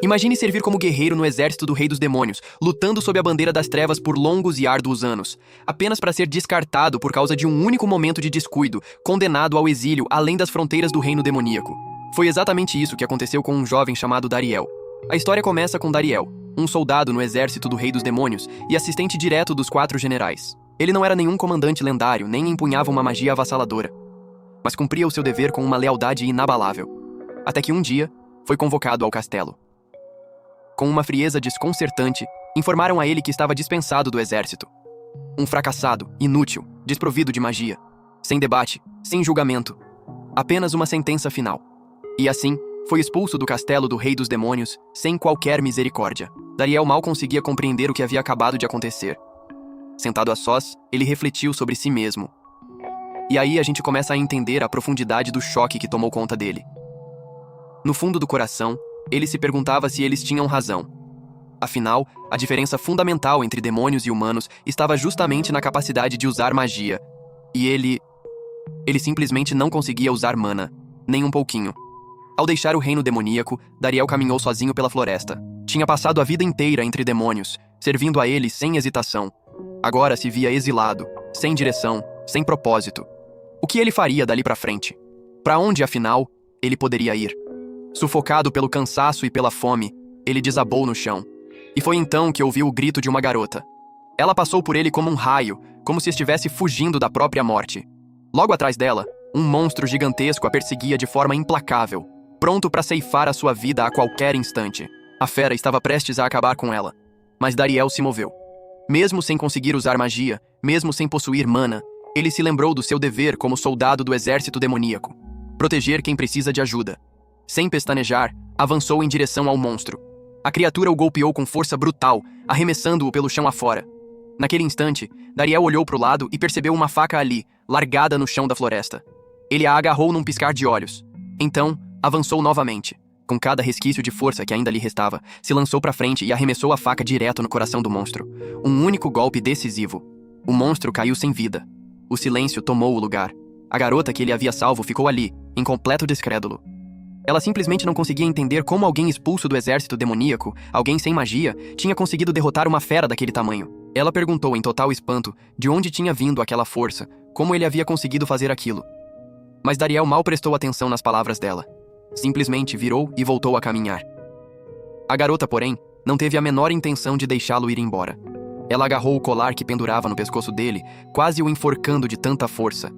Imagine servir como guerreiro no exército do Rei dos Demônios, lutando sob a bandeira das trevas por longos e árduos anos, apenas para ser descartado por causa de um único momento de descuido, condenado ao exílio além das fronteiras do reino demoníaco. Foi exatamente isso que aconteceu com um jovem chamado Dariel. A história começa com Dariel, um soldado no exército do Rei dos Demônios e assistente direto dos 4 generais. Ele não era nenhum comandante lendário, nem empunhava uma magia avassaladora, mas cumpria o seu dever com uma lealdade inabalável. Até que um dia, foi convocado ao castelo. Com uma frieza desconcertante, informaram a ele que estava dispensado do exército. Um fracassado, inútil, desprovido de magia. Sem debate, sem julgamento. Apenas uma sentença final. E assim, foi expulso do castelo do Rei dos Demônios, sem qualquer misericórdia. Dariel mal conseguia compreender o que havia acabado de acontecer. Sentado a sós, ele refletiu sobre si mesmo. E aí a gente começa a entender a profundidade do choque que tomou conta dele. No fundo do coração, ele se perguntava se eles tinham razão. Afinal, a diferença fundamental entre demônios e humanos estava justamente na capacidade de usar magia. E ele simplesmente não conseguia usar mana, nem um pouquinho. Ao deixar o reino demoníaco, Dariel caminhou sozinho pela floresta. Tinha passado a vida inteira entre demônios, servindo a eles sem hesitação. Agora se via exilado, sem direção, sem propósito. O que ele faria dali pra frente? Pra onde, afinal, ele poderia ir? Sufocado pelo cansaço e pela fome, ele desabou no chão. E foi então que ouviu o grito de uma garota. Ela passou por ele como um raio, como se estivesse fugindo da própria morte. Logo atrás dela, um monstro gigantesco a perseguia de forma implacável, pronto para ceifar a sua vida a qualquer instante. A fera estava prestes a acabar com ela. Mas Dariel se moveu. Mesmo sem conseguir usar magia, mesmo sem possuir mana, ele se lembrou do seu dever como soldado do exército demoníaco. Proteger quem precisa de ajuda. Sem pestanejar, avançou em direção ao monstro. A criatura o golpeou com força brutal, arremessando-o pelo chão afora. Naquele instante, Dariel olhou para o lado e percebeu uma faca ali, largada no chão da floresta. Ele a agarrou num piscar de olhos. Então, avançou novamente. Com cada resquício de força que ainda lhe restava, se lançou para frente e arremessou a faca direto no coração do monstro. Um único golpe decisivo. O monstro caiu sem vida. O silêncio tomou o lugar. A garota que ele havia salvo ficou ali, em completo descrédulo. Ela simplesmente não conseguia entender como alguém expulso do exército demoníaco, alguém sem magia, tinha conseguido derrotar uma fera daquele tamanho. Ela perguntou em total espanto de onde tinha vindo aquela força, como ele havia conseguido fazer aquilo. Mas Dariel mal prestou atenção nas palavras dela. Simplesmente virou e voltou a caminhar. A garota, porém, não teve a menor intenção de deixá-lo ir embora. Ela agarrou o colar que pendurava no pescoço dele, quase o enforcando de tanta força.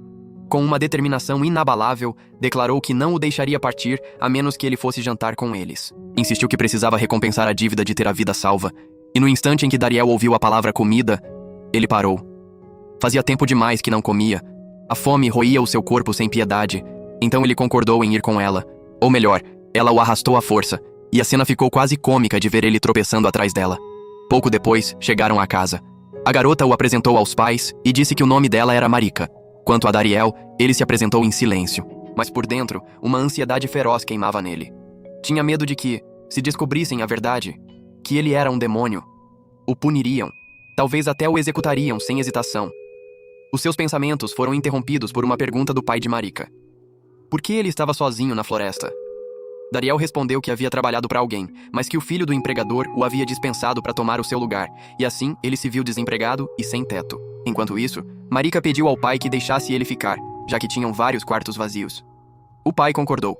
Com uma determinação inabalável, declarou que não o deixaria partir a menos que ele fosse jantar com eles. Insistiu que precisava recompensar a dívida de ter a vida salva, e no instante em que Dariel ouviu a palavra comida, ele parou. Fazia tempo demais que não comia. A fome roía o seu corpo sem piedade, então ele concordou em ir com ela. Ou melhor, ela o arrastou à força, e a cena ficou quase cômica de ver ele tropeçando atrás dela. Pouco depois, chegaram à casa. A garota o apresentou aos pais e disse que o nome dela era Marika. Quanto a Dariel, ele se apresentou em silêncio, mas por dentro, uma ansiedade feroz queimava nele. Tinha medo de que, se descobrissem a verdade, que ele era um demônio, o puniriam, talvez até o executariam sem hesitação. Os seus pensamentos foram interrompidos por uma pergunta do pai de Marika. Por que ele estava sozinho na floresta? Dariel respondeu que havia trabalhado para alguém, mas que o filho do empregador o havia dispensado para tomar o seu lugar, e assim ele se viu desempregado e sem teto. Enquanto isso, Marika pediu ao pai que deixasse ele ficar, já que tinham vários quartos vazios. O pai concordou.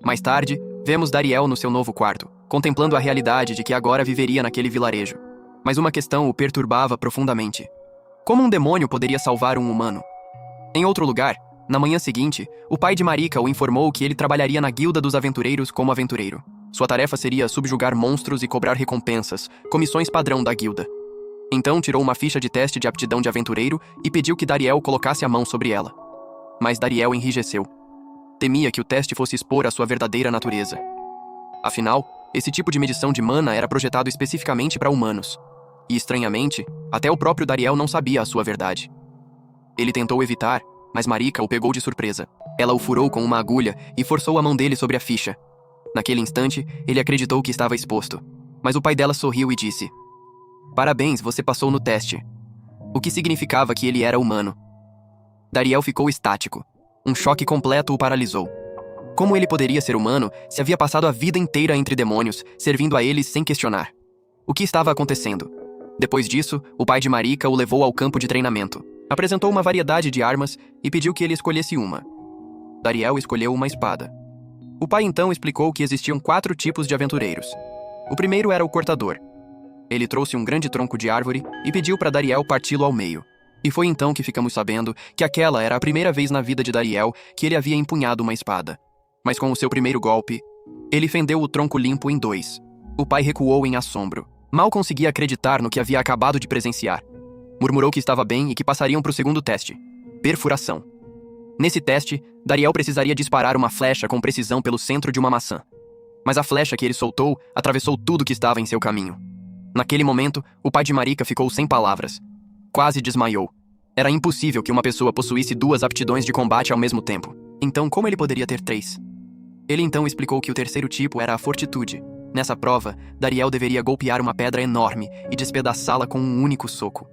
Mais tarde, vemos Dariel no seu novo quarto, contemplando a realidade de que agora viveria naquele vilarejo. Mas uma questão o perturbava profundamente. Como um demônio poderia salvar um humano? Em outro lugar, na manhã seguinte, o pai de Marika o informou que ele trabalharia na Guilda dos Aventureiros como aventureiro. Sua tarefa seria subjugar monstros e cobrar recompensas, comissões padrão da guilda. Então tirou uma ficha de teste de aptidão de aventureiro e pediu que Dariel colocasse a mão sobre ela. Mas Dariel enrijeceu. Temia que o teste fosse expor a sua verdadeira natureza. Afinal, esse tipo de medição de mana era projetado especificamente para humanos. E, estranhamente, até o próprio Dariel não sabia a sua verdade. Ele tentou evitar, mas Marika o pegou de surpresa. Ela o furou com uma agulha e forçou a mão dele sobre a ficha. Naquele instante, ele acreditou que estava exposto. Mas o pai dela sorriu e disse: "Parabéns, você passou no teste." O que significava que ele era humano. Dariel ficou estático. Um choque completo o paralisou. Como ele poderia ser humano se havia passado a vida inteira entre demônios, servindo a eles sem questionar? O que estava acontecendo? Depois disso, o pai de Marika o levou ao campo de treinamento. Apresentou uma variedade de armas e pediu que ele escolhesse uma. Dariel escolheu uma espada. O pai então explicou que existiam 4 tipos de aventureiros. O primeiro era o cortador. Ele trouxe um grande tronco de árvore e pediu para Dariel parti-lo ao meio. E foi então que ficamos sabendo que aquela era a primeira vez na vida de Dariel que ele havia empunhado uma espada. Mas com o seu primeiro golpe, ele fendeu o tronco limpo em 2. O pai recuou em assombro. Mal conseguia acreditar no que havia acabado de presenciar. Murmurou que estava bem e que passariam para o segundo teste. Perfuração. Nesse teste, Dariel precisaria disparar uma flecha com precisão pelo centro de uma maçã. Mas a flecha que ele soltou atravessou tudo que estava em seu caminho. Naquele momento, o pai de Marika ficou sem palavras. Quase desmaiou. Era impossível que uma pessoa possuísse 2 aptidões de combate ao mesmo tempo. Então, como ele poderia ter 3? Ele então explicou que o terceiro tipo era a fortitude. Nessa prova, Dariel deveria golpear uma pedra enorme e despedaçá-la com um único soco.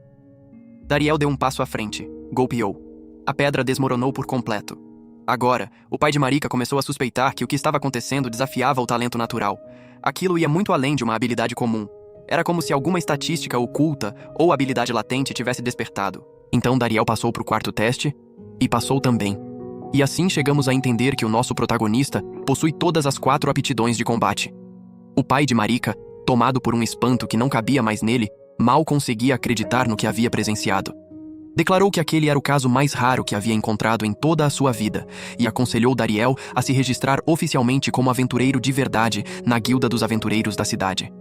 Dariel deu um passo à frente. Golpeou. A pedra desmoronou por completo. Agora, o pai de Marika começou a suspeitar que o que estava acontecendo desafiava o talento natural. Aquilo ia muito além de uma habilidade comum. Era como se alguma estatística oculta ou habilidade latente tivesse despertado. Então Dariel passou para o 4º teste e passou também. E assim chegamos a entender que o nosso protagonista possui todas as 4 aptidões de combate. O pai de Marika, tomado por um espanto que não cabia mais nele, mal conseguia acreditar no que havia presenciado. Declarou que aquele era o caso mais raro que havia encontrado em toda a sua vida e aconselhou Dariel a se registrar oficialmente como aventureiro de verdade na Guilda dos Aventureiros da cidade.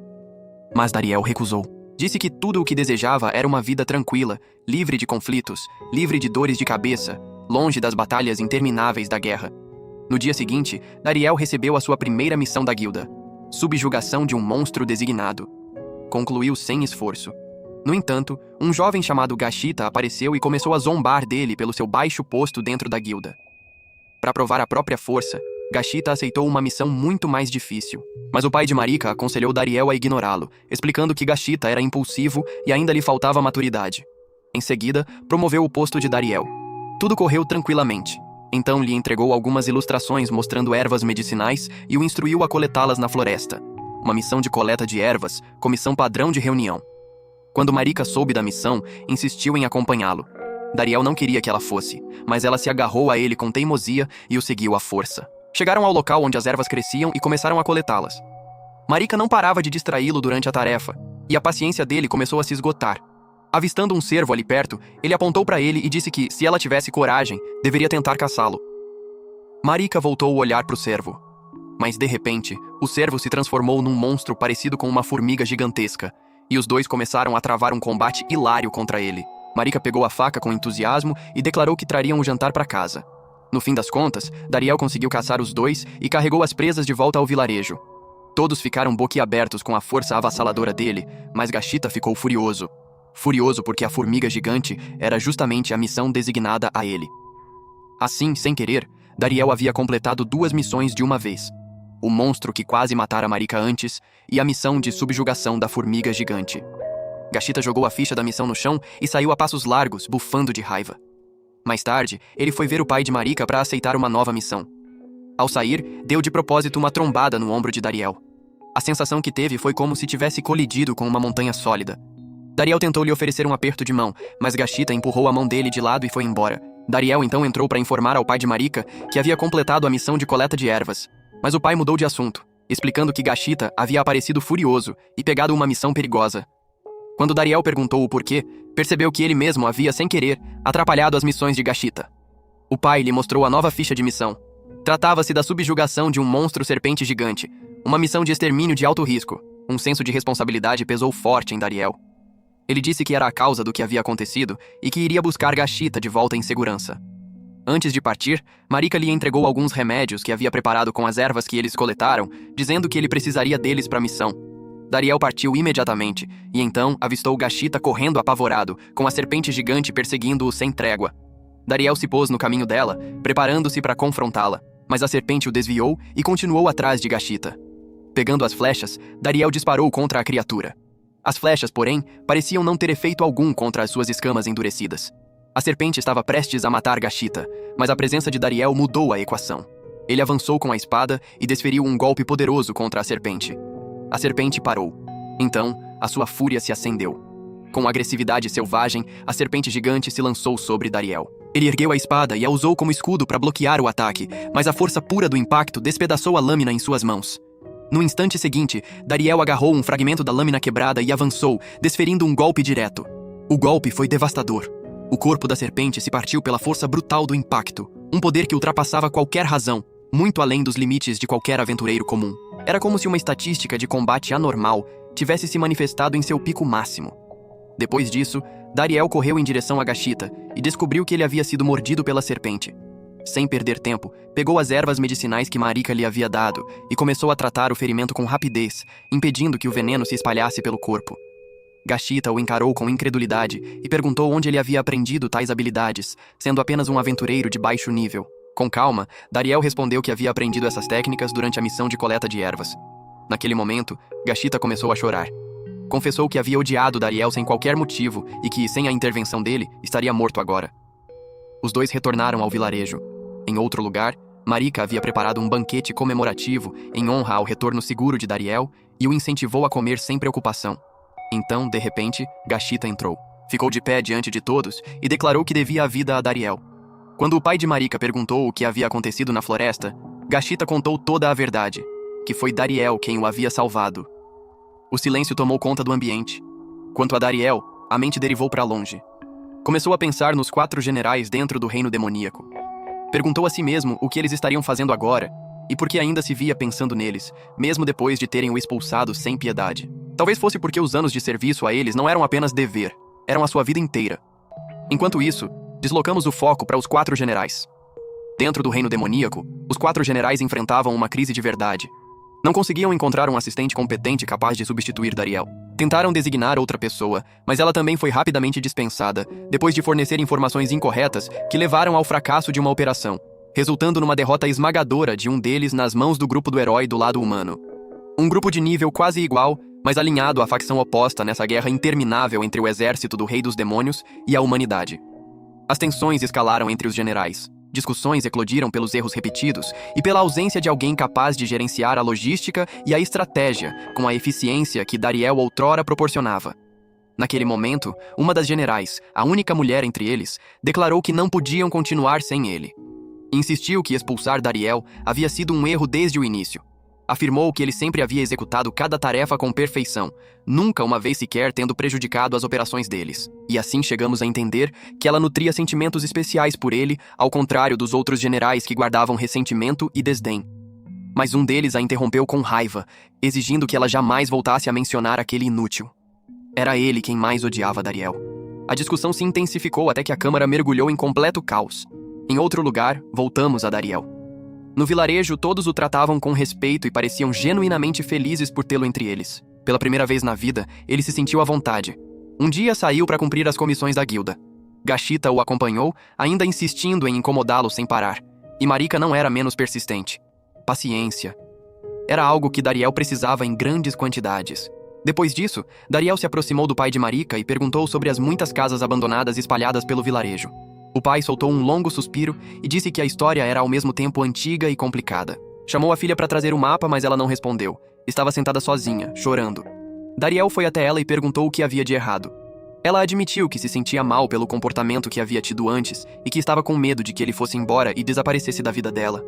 Mas Dariel recusou. Disse que tudo o que desejava era uma vida tranquila, livre de conflitos, livre de dores de cabeça, longe das batalhas intermináveis da guerra. No dia seguinte, Dariel recebeu a sua primeira missão da guilda: subjugação de um monstro designado. Concluiu sem esforço. No entanto, um jovem chamado Gashita apareceu e começou a zombar dele pelo seu baixo posto dentro da guilda. Para provar a própria força, Gashita aceitou uma missão muito mais difícil. Mas o pai de Marika aconselhou Dariel a ignorá-lo, explicando que Gashita era impulsivo e ainda lhe faltava maturidade. Em seguida, promoveu o posto de Dariel. Tudo correu tranquilamente. Então lhe entregou algumas ilustrações mostrando ervas medicinais e o instruiu a coletá-las na floresta. Uma missão de coleta de ervas, comissão padrão de reunião. Quando Marika soube da missão, insistiu em acompanhá-lo. Dariel não queria que ela fosse, mas ela se agarrou a ele com teimosia e o seguiu à força. Chegaram ao local onde as ervas cresciam e começaram a coletá-las. Marika não parava de distraí-lo durante a tarefa, e a paciência dele começou a se esgotar. Avistando um cervo ali perto, ele apontou para ele e disse que, se ela tivesse coragem, deveria tentar caçá-lo. Marika voltou o olhar para o cervo. Mas, de repente, o cervo se transformou num monstro parecido com uma formiga gigantesca, e os dois começaram a travar um combate hilário contra ele. Marika pegou a faca com entusiasmo e declarou que trariam o jantar para casa. No fim das contas, Dariel conseguiu caçar os dois e carregou as presas de volta ao vilarejo. Todos ficaram boquiabertos com a força avassaladora dele, mas Gashita ficou furioso. Furioso porque a formiga gigante era justamente a missão designada a ele. Assim, sem querer, Dariel havia completado 2 missões de uma vez. O monstro que quase matara Marika antes e a missão de subjugação da formiga gigante. Gashita jogou a ficha da missão no chão e saiu a passos largos, bufando de raiva. Mais tarde, ele foi ver o pai de Marika para aceitar uma nova missão. Ao sair, deu de propósito uma trombada no ombro de Dariel. A sensação que teve foi como se tivesse colidido com uma montanha sólida. Dariel tentou lhe oferecer um aperto de mão, mas Gashita empurrou a mão dele de lado e foi embora. Dariel então entrou para informar ao pai de Marika que havia completado a missão de coleta de ervas. Mas o pai mudou de assunto, explicando que Gashita havia aparecido furioso e pegado uma missão perigosa. Quando Dariel perguntou o porquê, percebeu que ele mesmo havia, sem querer, atrapalhado as missões de Gashita. O pai lhe mostrou a nova ficha de missão. Tratava-se da subjugação de um monstro serpente gigante, uma missão de extermínio de alto risco. Um senso de responsabilidade pesou forte em Dariel. Ele disse que era a causa do que havia acontecido e que iria buscar Gashita de volta em segurança. Antes de partir, Marika lhe entregou alguns remédios que havia preparado com as ervas que eles coletaram, dizendo que ele precisaria deles para a missão. Dariel partiu imediatamente, e então avistou Gashita correndo apavorado, com a serpente gigante perseguindo-o sem trégua. Dariel se pôs no caminho dela, preparando-se para confrontá-la, mas a serpente o desviou e continuou atrás de Gashita. Pegando as flechas, Dariel disparou contra a criatura. As flechas, porém, pareciam não ter efeito algum contra as suas escamas endurecidas. A serpente estava prestes a matar Gashita, mas a presença de Dariel mudou a equação. Ele avançou com a espada e desferiu um golpe poderoso contra a serpente. A serpente parou. Então, a sua fúria se acendeu. Com agressividade selvagem, a serpente gigante se lançou sobre Dariel. Ele ergueu a espada e a usou como escudo para bloquear o ataque, mas a força pura do impacto despedaçou a lâmina em suas mãos. No instante seguinte, Dariel agarrou um fragmento da lâmina quebrada e avançou, desferindo um golpe direto. O golpe foi devastador. O corpo da serpente se partiu pela força brutal do impacto, um poder que ultrapassava qualquer razão, muito além dos limites de qualquer aventureiro comum. Era como se uma estatística de combate anormal tivesse se manifestado em seu pico máximo. Depois disso, Dariel correu em direção a Gashita e descobriu que ele havia sido mordido pela serpente. Sem perder tempo, pegou as ervas medicinais que Marika lhe havia dado e começou a tratar o ferimento com rapidez, impedindo que o veneno se espalhasse pelo corpo. Gashita o encarou com incredulidade e perguntou onde ele havia aprendido tais habilidades, sendo apenas um aventureiro de baixo nível. Com calma, Dariel respondeu que havia aprendido essas técnicas durante a missão de coleta de ervas. Naquele momento, Gashita começou a chorar. Confessou que havia odiado Dariel sem qualquer motivo e que, sem a intervenção dele, estaria morto agora. Os dois retornaram ao vilarejo. Em outro lugar, Marika havia preparado um banquete comemorativo em honra ao retorno seguro de Dariel e o incentivou a comer sem preocupação. Então, de repente, Gashita entrou. Ficou de pé diante de todos e declarou que devia a vida a Dariel. Quando o pai de Marika perguntou o que havia acontecido na floresta, Gashita contou toda a verdade, que foi Dariel quem o havia salvado. O silêncio tomou conta do ambiente. Quanto a Dariel, a mente derivou para longe. Começou a pensar nos 4 generais dentro do reino demoníaco. Perguntou a si mesmo o que eles estariam fazendo agora e por que ainda se via pensando neles, mesmo depois de terem o expulsado sem piedade. Talvez fosse porque os anos de serviço a eles não eram apenas dever, eram a sua vida inteira. Enquanto isso, deslocamos o foco para os 4 generais. Dentro do reino demoníaco, os 4 generais enfrentavam uma crise de verdade. Não conseguiam encontrar um assistente competente capaz de substituir Dariel. Tentaram designar outra pessoa, mas ela também foi rapidamente dispensada, depois de fornecer informações incorretas que levaram ao fracasso de uma operação, resultando numa derrota esmagadora de um deles nas mãos do grupo do herói do lado humano. Um grupo de nível quase igual, mas alinhado à facção oposta nessa guerra interminável entre o exército do Rei dos Demônios e a humanidade. As tensões escalaram entre os generais. Discussões eclodiram pelos erros repetidos e pela ausência de alguém capaz de gerenciar a logística e a estratégia com a eficiência que Dariel outrora proporcionava. Naquele momento, uma das generais, a única mulher entre eles, declarou que não podiam continuar sem ele. Insistiu que expulsar Dariel havia sido um erro desde o início. Afirmou que ele sempre havia executado cada tarefa com perfeição, nunca uma vez sequer tendo prejudicado as operações deles. E assim chegamos a entender que ela nutria sentimentos especiais por ele, ao contrário dos outros generais que guardavam ressentimento e desdém. Mas um deles a interrompeu com raiva, exigindo que ela jamais voltasse a mencionar aquele inútil. Era ele quem mais odiava Dariel. A discussão se intensificou até que a câmara mergulhou em completo caos. Em outro lugar, voltamos a Dariel. No vilarejo, todos o tratavam com respeito e pareciam genuinamente felizes por tê-lo entre eles. Pela primeira vez na vida, ele se sentiu à vontade. Um dia saiu para cumprir as comissões da guilda. Gashita o acompanhou, ainda insistindo em incomodá-lo sem parar. E Marika não era menos persistente. Paciência. Era algo que Dariel precisava em grandes quantidades. Depois disso, Dariel se aproximou do pai de Marika e perguntou sobre as muitas casas abandonadas espalhadas pelo vilarejo. O pai soltou um longo suspiro e disse que a história era ao mesmo tempo antiga e complicada. Chamou a filha para trazer o mapa, mas ela não respondeu. Estava sentada sozinha, chorando. Dariel foi até ela e perguntou o que havia de errado. Ela admitiu que se sentia mal pelo comportamento que havia tido antes e que estava com medo de que ele fosse embora e desaparecesse da vida dela.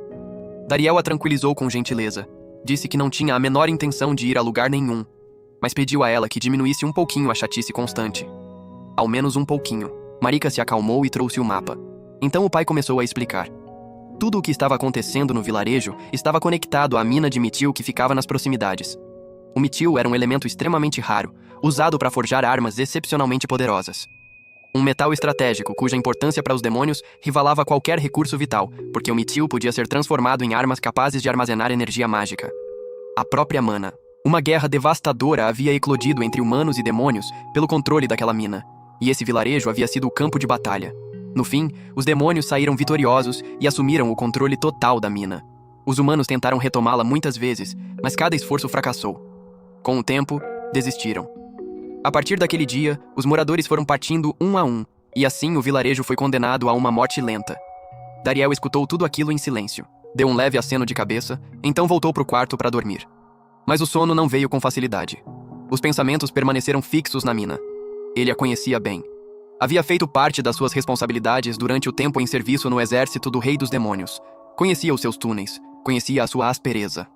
Dariel a tranquilizou com gentileza. Disse que não tinha a menor intenção de ir a lugar nenhum, mas pediu a ela que diminuísse um pouquinho a chatice constante. Ao menos um pouquinho. Marika se acalmou e trouxe o mapa. Então o pai começou a explicar. Tudo o que estava acontecendo no vilarejo estava conectado à mina de mitil que ficava nas proximidades. O mitil era um elemento extremamente raro, usado para forjar armas excepcionalmente poderosas. Um metal estratégico cuja importância para os demônios rivalava qualquer recurso vital, porque o mitil podia ser transformado em armas capazes de armazenar energia mágica. A própria mana. Uma guerra devastadora havia eclodido entre humanos e demônios pelo controle daquela mina. E esse vilarejo havia sido o campo de batalha. No fim, os demônios saíram vitoriosos e assumiram o controle total da mina. Os humanos tentaram retomá-la muitas vezes, mas cada esforço fracassou. Com o tempo, desistiram. A partir daquele dia, os moradores foram partindo um a um, e assim o vilarejo foi condenado a uma morte lenta. Dariel escutou tudo aquilo em silêncio. Deu um leve aceno de cabeça, então voltou para o quarto para dormir. Mas o sono não veio com facilidade. Os pensamentos permaneceram fixos na mina. Ele a conhecia bem. Havia feito parte das suas responsabilidades durante o tempo em serviço no exército do Rei dos Demônios. Conhecia os seus túneis, conhecia a sua aspereza.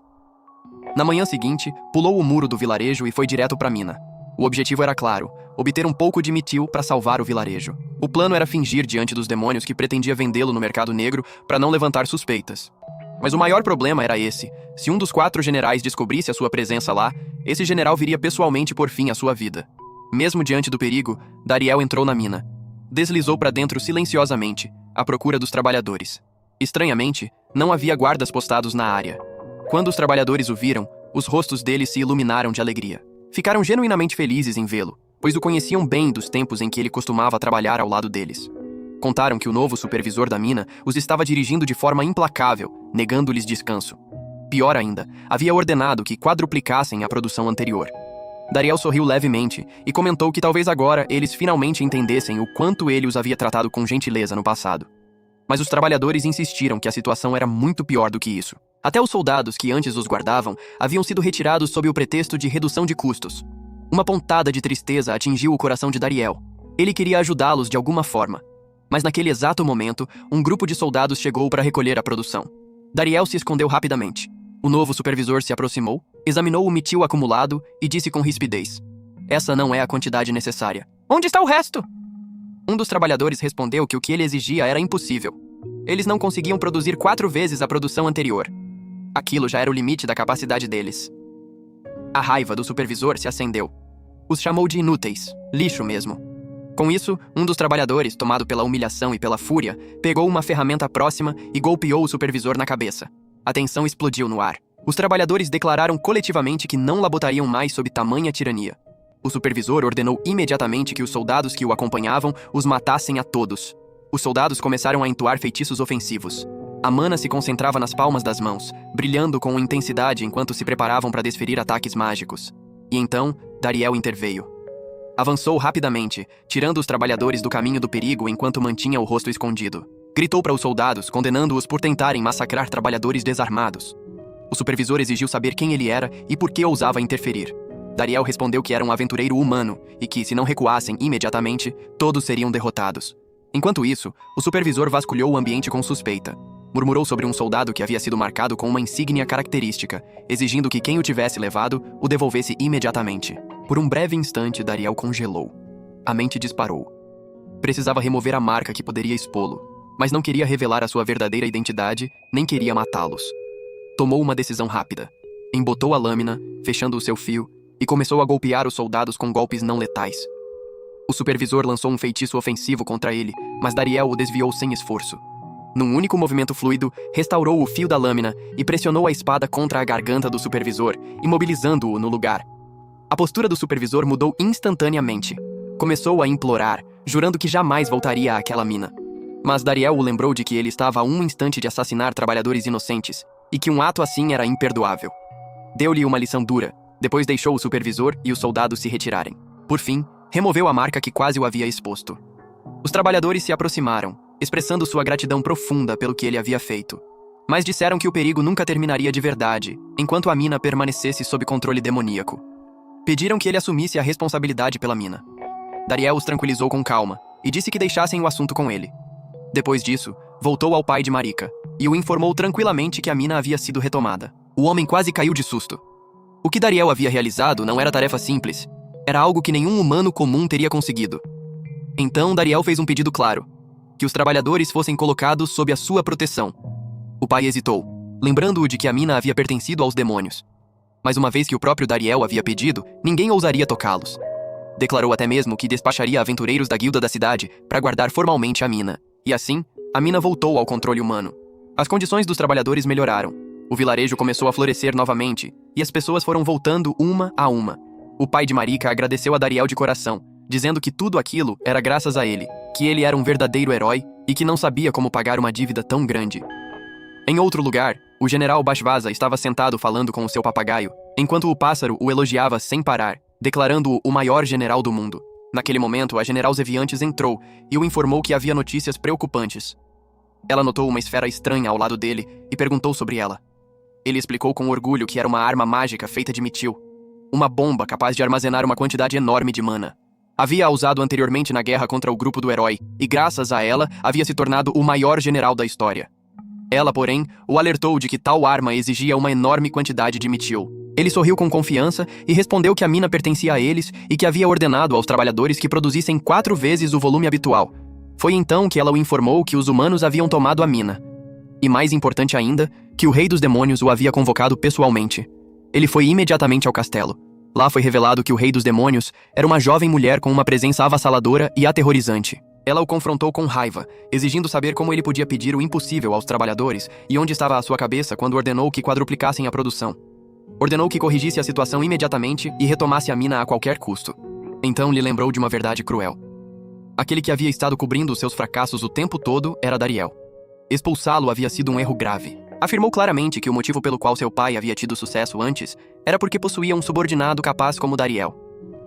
Na manhã seguinte, pulou o muro do vilarejo e foi direto para a mina. O objetivo era claro, obter um pouco de mitil para salvar o vilarejo. O plano era fingir diante dos demônios que pretendia vendê-lo no mercado negro para não levantar suspeitas. Mas o maior problema era esse. Se um dos 4 generais descobrisse a sua presença lá, esse general viria pessoalmente por fim à sua vida. Mesmo diante do perigo, Dariel entrou na mina. Deslizou para dentro silenciosamente, à procura dos trabalhadores. Estranhamente, não havia guardas postados na área. Quando os trabalhadores o viram, os rostos deles se iluminaram de alegria. Ficaram genuinamente felizes em vê-lo, pois o conheciam bem dos tempos em que ele costumava trabalhar ao lado deles. Contaram que o novo supervisor da mina os estava dirigindo de forma implacável, negando-lhes descanso. Pior ainda, havia ordenado que quadruplicassem a produção anterior. Dariel sorriu levemente e comentou que talvez agora eles finalmente entendessem o quanto ele os havia tratado com gentileza no passado. Mas os trabalhadores insistiram que a situação era muito pior do que isso. Até os soldados que antes os guardavam haviam sido retirados sob o pretexto de redução de custos. Uma pontada de tristeza atingiu o coração de Dariel. Ele queria ajudá-los de alguma forma. Mas naquele exato momento, um grupo de soldados chegou para recolher a produção. Dariel se escondeu rapidamente. O novo supervisor se aproximou, examinou o mitil acumulado e disse com rispidez: "Essa não é a quantidade necessária. Onde está o resto?" Um dos trabalhadores respondeu que o que ele exigia era impossível. Eles não conseguiam produzir 4 vezes a produção anterior. Aquilo já era o limite da capacidade deles. A raiva do supervisor se acendeu. Os chamou de inúteis, lixo mesmo. Com isso, um dos trabalhadores, tomado pela humilhação e pela fúria, pegou uma ferramenta próxima e golpeou o supervisor na cabeça. A tensão explodiu no ar. Os trabalhadores declararam coletivamente que não labutariam mais sob tamanha tirania. O supervisor ordenou imediatamente que os soldados que o acompanhavam os matassem a todos. Os soldados começaram a entoar feitiços ofensivos. A mana se concentrava nas palmas das mãos, brilhando com intensidade enquanto se preparavam para desferir ataques mágicos. E então, Dariel interveio. Avançou rapidamente, tirando os trabalhadores do caminho do perigo enquanto mantinha o rosto escondido. Gritou para os soldados, condenando-os por tentarem massacrar trabalhadores desarmados. O supervisor exigiu saber quem ele era e por que ousava interferir. Dariel respondeu que era um aventureiro humano e que, se não recuassem imediatamente, todos seriam derrotados. Enquanto isso, o supervisor vasculhou o ambiente com suspeita. Murmurou sobre um soldado que havia sido marcado com uma insígnia característica, exigindo que quem o tivesse levado o devolvesse imediatamente. Por um breve instante, Dariel congelou. A mente disparou. Precisava remover a marca que poderia expô-lo, mas não queria revelar a sua verdadeira identidade, nem queria matá-los. Tomou uma decisão rápida. Embotou a lâmina, fechando o seu fio, e começou a golpear os soldados com golpes não letais. O supervisor lançou um feitiço ofensivo contra ele, mas Dariel o desviou sem esforço. Num único movimento fluido, restaurou o fio da lâmina e pressionou a espada contra a garganta do supervisor, imobilizando-o no lugar. A postura do supervisor mudou instantaneamente. Começou a implorar, jurando que jamais voltaria àquela mina. Mas Dariel o lembrou de que ele estava a um instante de assassinar trabalhadores inocentes, e que um ato assim era imperdoável. Deu-lhe uma lição dura, depois deixou o supervisor e os soldados se retirarem. Por fim, removeu a marca que quase o havia exposto. Os trabalhadores se aproximaram, expressando sua gratidão profunda pelo que ele havia feito. Mas disseram que o perigo nunca terminaria de verdade, enquanto a mina permanecesse sob controle demoníaco. Pediram que ele assumisse a responsabilidade pela mina. Dariel os tranquilizou com calma e disse que deixassem o assunto com ele. Depois disso, voltou ao pai de Marika e o informou tranquilamente que a mina havia sido retomada. O homem quase caiu de susto. O que Dariel havia realizado não era tarefa simples. Era algo que nenhum humano comum teria conseguido. Então Dariel fez um pedido claro: que os trabalhadores fossem colocados sob a sua proteção. O pai hesitou, lembrando-o de que a mina havia pertencido aos demônios. Mas uma vez que o próprio Dariel havia pedido, ninguém ousaria tocá-los. Declarou até mesmo que despacharia aventureiros da guilda da cidade para guardar formalmente a mina. E assim, a mina voltou ao controle humano. As condições dos trabalhadores melhoraram. O vilarejo começou a florescer novamente, e as pessoas foram voltando uma a uma. O pai de Marika agradeceu a Dariel de coração, dizendo que tudo aquilo era graças a ele, que ele era um verdadeiro herói e que não sabia como pagar uma dívida tão grande. Em outro lugar, o general Bashvaza estava sentado falando com o seu papagaio, enquanto o pássaro o elogiava sem parar, declarando-o o maior general do mundo. Naquele momento, a general Zeviantes entrou e o informou que havia notícias preocupantes. Ela notou uma esfera estranha ao lado dele e perguntou sobre ela. Ele explicou com orgulho que era uma arma mágica feita de mitil. Uma bomba capaz de armazenar uma quantidade enorme de mana. Havia-a usado anteriormente na guerra contra o grupo do herói, e graças a ela, havia se tornado o maior general da história. Ela, porém, o alertou de que tal arma exigia uma enorme quantidade de mitil. Ele sorriu com confiança e respondeu que a mina pertencia a eles e que havia ordenado aos trabalhadores que produzissem 4 vezes o volume habitual. Foi então que ela o informou que os humanos haviam tomado a mina. E mais importante ainda, que o rei dos demônios o havia convocado pessoalmente. Ele foi imediatamente ao castelo. Lá foi revelado que o rei dos demônios era uma jovem mulher com uma presença avassaladora e aterrorizante. Ela o confrontou com raiva, exigindo saber como ele podia pedir o impossível aos trabalhadores e onde estava a sua cabeça quando ordenou que quadruplicassem a produção. Ordenou que corrigisse a situação imediatamente e retomasse a mina a qualquer custo. Então lhe lembrou de uma verdade cruel. Aquele que havia estado cobrindo os seus fracassos o tempo todo era Dariel. Expulsá-lo havia sido um erro grave. Afirmou claramente que o motivo pelo qual seu pai havia tido sucesso antes era porque possuía um subordinado capaz como Dariel.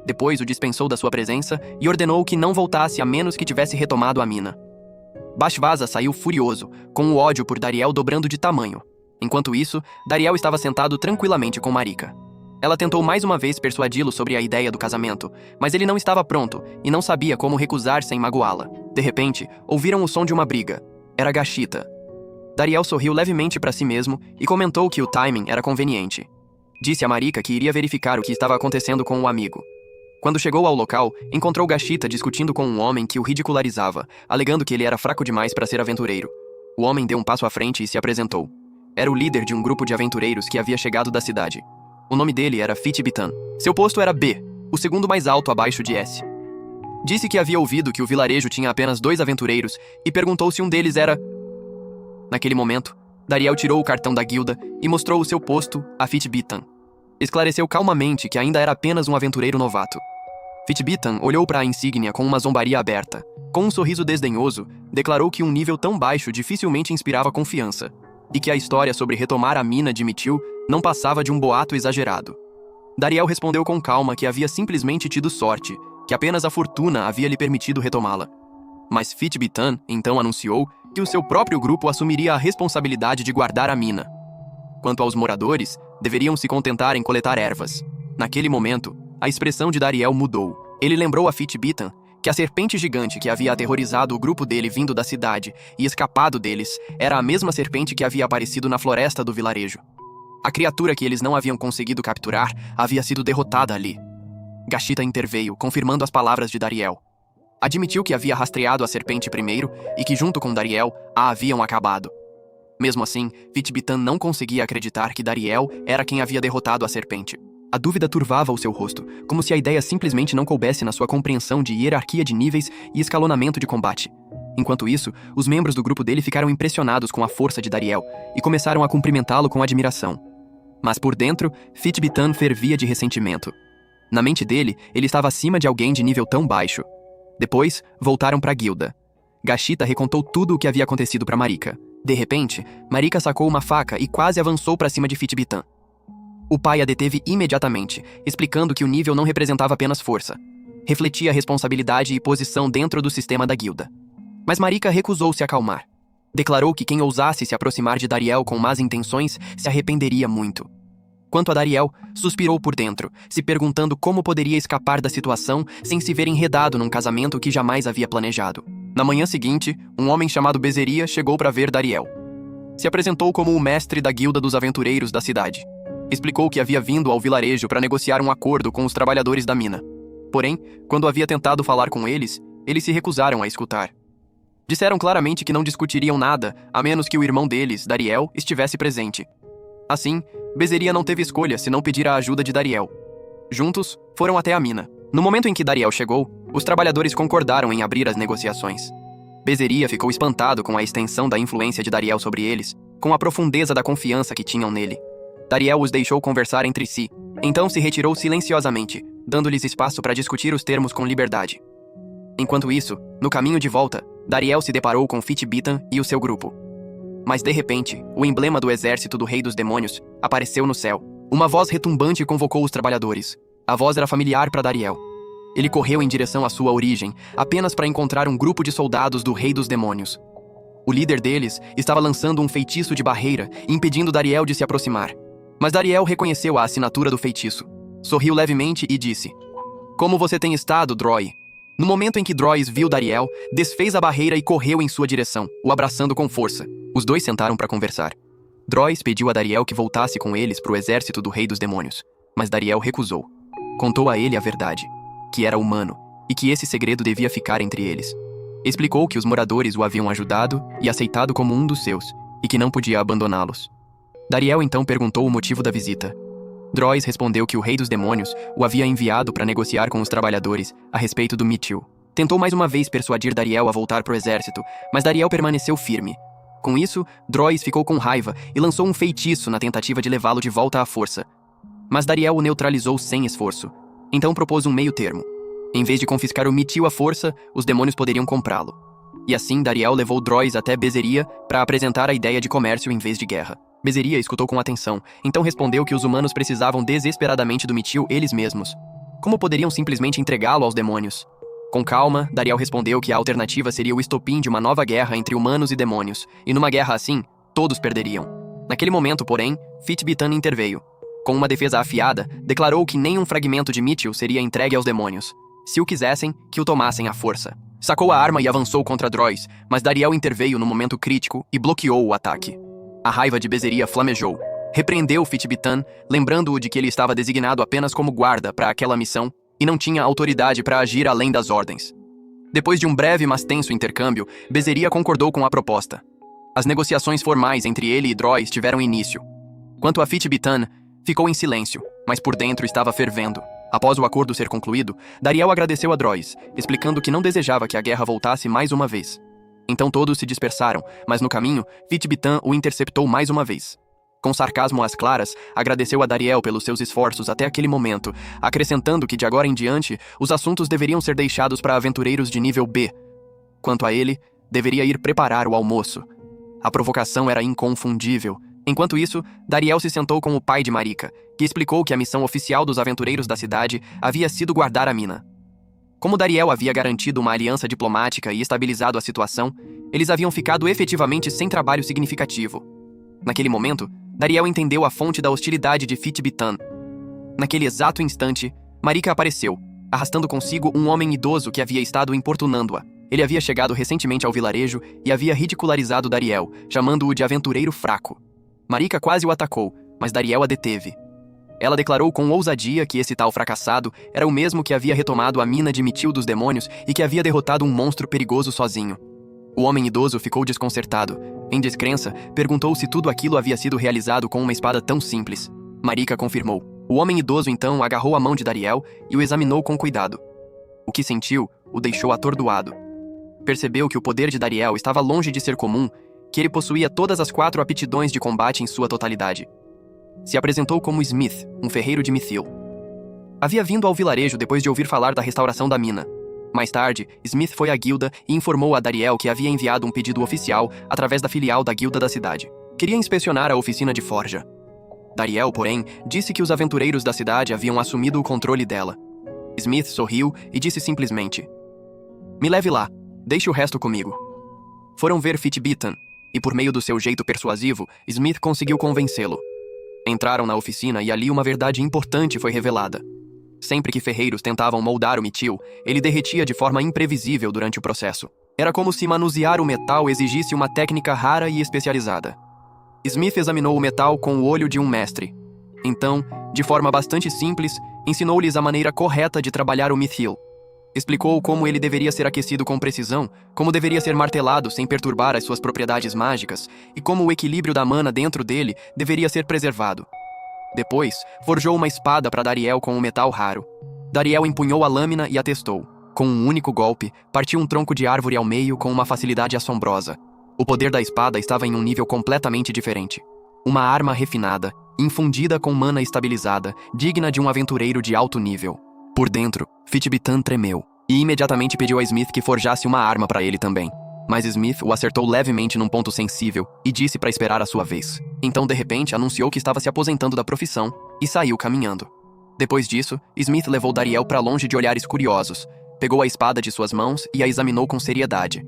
Depois o dispensou da sua presença e ordenou que não voltasse a menos que tivesse retomado a mina. Bashvaza saiu furioso, com o ódio por Dariel dobrando de tamanho. Enquanto isso, Dariel estava sentado tranquilamente com Marika. Ela tentou mais uma vez persuadi-lo sobre a ideia do casamento, mas ele não estava pronto e não sabia como recusar sem magoá-la. De repente, ouviram o som de uma briga. Era Gashita. Dariel sorriu levemente para si mesmo e comentou que o timing era conveniente. Disse a Marika que iria verificar o que estava acontecendo com o amigo. Quando chegou ao local, encontrou Gashita discutindo com um homem que o ridicularizava, alegando que ele era fraco demais para ser aventureiro. O homem deu um passo à frente e se apresentou. Era o líder de um grupo de aventureiros que havia chegado da cidade. O nome dele era Fitbitan. Seu posto era B, o segundo mais alto abaixo de S. Disse que havia ouvido que o vilarejo tinha apenas 2 aventureiros e perguntou se um deles era... Naquele momento, Dariel tirou o cartão da guilda e mostrou o seu posto a Fitbitan. Esclareceu calmamente que ainda era apenas um aventureiro novato. Fitbitan olhou para a insígnia com uma zombaria aberta. Com um sorriso desdenhoso, declarou que um nível tão baixo dificilmente inspirava confiança, e que a história sobre retomar a mina de mitil não passava de um boato exagerado. Dariel respondeu com calma que havia simplesmente tido sorte, que apenas a fortuna havia lhe permitido retomá-la. Mas Fitbitan então anunciou que o seu próprio grupo assumiria a responsabilidade de guardar a mina. Quanto aos moradores, deveriam se contentar em coletar ervas. Naquele momento, a expressão de Dariel mudou. Ele lembrou a Fitbitan que a serpente gigante que havia aterrorizado o grupo dele vindo da cidade e escapado deles era a mesma serpente que havia aparecido na floresta do vilarejo. A criatura que eles não haviam conseguido capturar havia sido derrotada ali. Gashita interveio, confirmando as palavras de Dariel. Admitiu que havia rastreado a serpente primeiro e que, junto com Dariel, a haviam acabado. Mesmo assim, Fitbitan não conseguia acreditar que Dariel era quem havia derrotado a serpente. A dúvida turvava o seu rosto, como se a ideia simplesmente não coubesse na sua compreensão de hierarquia de níveis e escalonamento de combate. Enquanto isso, os membros do grupo dele ficaram impressionados com a força de Dariel e começaram a cumprimentá-lo com admiração. Mas por dentro, Fitbitan fervia de ressentimento. Na mente dele, ele estava acima de alguém de nível tão baixo. Depois, voltaram para a guilda. Gashita recontou tudo o que havia acontecido para Marika. De repente, Marika sacou uma faca e quase avançou para cima de Fitbitan. O pai a deteve imediatamente, explicando que o nível não representava apenas força. Refletia responsabilidade e posição dentro do sistema da guilda. Mas Marika recusou-se a acalmar. Declarou que quem ousasse se aproximar de Dariel com más intenções se arrependeria muito. Quanto a Dariel, suspirou por dentro, se perguntando como poderia escapar da situação sem se ver enredado num casamento que jamais havia planejado. Na manhã seguinte, um homem chamado Bezeria chegou para ver Dariel. Se apresentou como o mestre da guilda dos aventureiros da cidade. Explicou que havia vindo ao vilarejo para negociar um acordo com os trabalhadores da mina. Porém, quando havia tentado falar com eles, eles se recusaram a escutar. Disseram claramente que não discutiriam nada, a menos que o irmão deles, Dariel, estivesse presente. Assim, Bezeria não teve escolha senão pedir a ajuda de Dariel. Juntos, foram até a mina. No momento em que Dariel chegou, os trabalhadores concordaram em abrir as negociações. Bezeria ficou espantado com a extensão da influência de Dariel sobre eles, com a profundeza da confiança que tinham nele. Dariel os deixou conversar entre si, então se retirou silenciosamente, dando-lhes espaço para discutir os termos com liberdade. Enquanto isso, no caminho de volta, Dariel se deparou com Fitbitan e o seu grupo. Mas de repente, o emblema do exército do Rei dos Demônios apareceu no céu. Uma voz retumbante convocou os trabalhadores. A voz era familiar para Dariel. Ele correu em direção à sua origem, apenas para encontrar um grupo de soldados do Rei dos Demônios. O líder deles estava lançando um feitiço de barreira, impedindo Dariel de se aproximar. Mas Dariel reconheceu a assinatura do feitiço. Sorriu levemente e disse: "Como você tem estado, Droi?" No momento em que Drois viu Dariel, desfez a barreira e correu em sua direção, o abraçando com força. Os dois sentaram para conversar. Drois pediu a Dariel que voltasse com eles para o exército do Rei dos Demônios, mas Dariel recusou. Contou a ele a verdade, que era humano, e que esse segredo devia ficar entre eles. Explicou que os moradores o haviam ajudado e aceitado como um dos seus, e que não podia abandoná-los. Dariel então perguntou o motivo da visita. Drois respondeu que o Rei dos Demônios o havia enviado para negociar com os trabalhadores a respeito do Mitchell. Tentou mais uma vez persuadir Dariel a voltar para o exército, mas Dariel permaneceu firme. Com isso, Drois ficou com raiva e lançou um feitiço na tentativa de levá-lo de volta à força. Mas Dariel o neutralizou sem esforço. Então propôs um meio termo. Em vez de confiscar o Mitchell à força, os demônios poderiam comprá-lo. E assim Dariel levou Drois até Bezeria para apresentar a ideia de comércio em vez de guerra. Bezeria escutou com atenção, então respondeu que os humanos precisavam desesperadamente do Mitchell eles mesmos. Como poderiam simplesmente entregá-lo aos demônios? Com calma, Dariel respondeu que a alternativa seria o estopim de uma nova guerra entre humanos e demônios, e numa guerra assim, todos perderiam. Naquele momento, porém, Fitbitan interveio. Com uma defesa afiada, declarou que nenhum fragmento de Mitchell seria entregue aos demônios. Se o quisessem, que o tomassem à força. Sacou a arma e avançou contra Drois, mas Dariel interveio no momento crítico e bloqueou o ataque. A raiva de Bezeria flamejou. Repreendeu Fitbitan, lembrando-o de que ele estava designado apenas como guarda para aquela missão e não tinha autoridade para agir além das ordens. Depois de um breve mas tenso intercâmbio, Bezeria concordou com a proposta. As negociações formais entre ele e Drois tiveram início. Quanto a Fitbitan, ficou em silêncio, mas por dentro estava fervendo. Após o acordo ser concluído, Dariel agradeceu a Drois, explicando que não desejava que a guerra voltasse mais uma vez. Então todos se dispersaram, mas no caminho, Fitbitan o interceptou mais uma vez. Com sarcasmo às claras, agradeceu a Dariel pelos seus esforços até aquele momento, acrescentando que de agora em diante, os assuntos deveriam ser deixados para aventureiros de nível B. Quanto a ele, deveria ir preparar o almoço. A provocação era inconfundível. Enquanto isso, Dariel se sentou com o pai de Marika, que explicou que a missão oficial dos aventureiros da cidade havia sido guardar a mina. Como Dariel havia garantido uma aliança diplomática e estabilizado a situação, eles haviam ficado efetivamente sem trabalho significativo. Naquele momento, Dariel entendeu a fonte da hostilidade de Fitbitan. Naquele exato instante, Marika apareceu, arrastando consigo um homem idoso que havia estado importunando-a. Ele havia chegado recentemente ao vilarejo e havia ridicularizado Dariel, chamando-o de aventureiro fraco. Marika quase o atacou, mas Dariel a deteve. Ela declarou com ousadia que esse tal fracassado era o mesmo que havia retomado a mina de Mitchell dos demônios e que havia derrotado um monstro perigoso sozinho. O homem idoso ficou desconcertado. Em descrença, perguntou se tudo aquilo havia sido realizado com uma espada tão simples. Marika confirmou. O homem idoso então agarrou a mão de Dariel e o examinou com cuidado. O que sentiu o deixou atordoado. Percebeu que o poder de Dariel estava longe de ser comum, que ele possuía todas as 4 aptidões de combate em sua totalidade. Se apresentou como Smith, um ferreiro de Mithil. Havia vindo ao vilarejo depois de ouvir falar da restauração da mina. Mais tarde, Smith foi à guilda e informou a Dariel que havia enviado um pedido oficial através da filial da guilda da cidade. Queria inspecionar a oficina de forja. Dariel, porém, disse que os aventureiros da cidade haviam assumido o controle dela. Smith sorriu e disse simplesmente: "Me leve lá, deixe o resto comigo." Foram ver Fitbitan, e por meio do seu jeito persuasivo, Smith conseguiu convencê-lo. Entraram na oficina e ali uma verdade importante foi revelada. Sempre que ferreiros tentavam moldar o Mitchell, ele derretia de forma imprevisível durante o processo. Era como se manusear o metal exigisse uma técnica rara e especializada. Smith examinou o metal com o olho de um mestre. Então, de forma bastante simples, ensinou-lhes a maneira correta de trabalhar o Mitchell. Explicou como ele deveria ser aquecido com precisão, como deveria ser martelado sem perturbar as suas propriedades mágicas e como o equilíbrio da mana dentro dele deveria ser preservado. Depois, forjou uma espada para Dariel com um metal raro. Dariel empunhou a lâmina e a testou. Com um único golpe, partiu um tronco de árvore ao meio com uma facilidade assombrosa. O poder da espada estava em um nível completamente diferente. Uma arma refinada, infundida com mana estabilizada, digna de um aventureiro de alto nível. Por dentro, Fitbitan tremeu, e imediatamente pediu a Smith que forjasse uma arma para ele também. Mas Smith o acertou levemente num ponto sensível e disse para esperar a sua vez. Então, de repente, anunciou que estava se aposentando da profissão e saiu caminhando. Depois disso, Smith levou Dariel para longe de olhares curiosos, pegou a espada de suas mãos e a examinou com seriedade.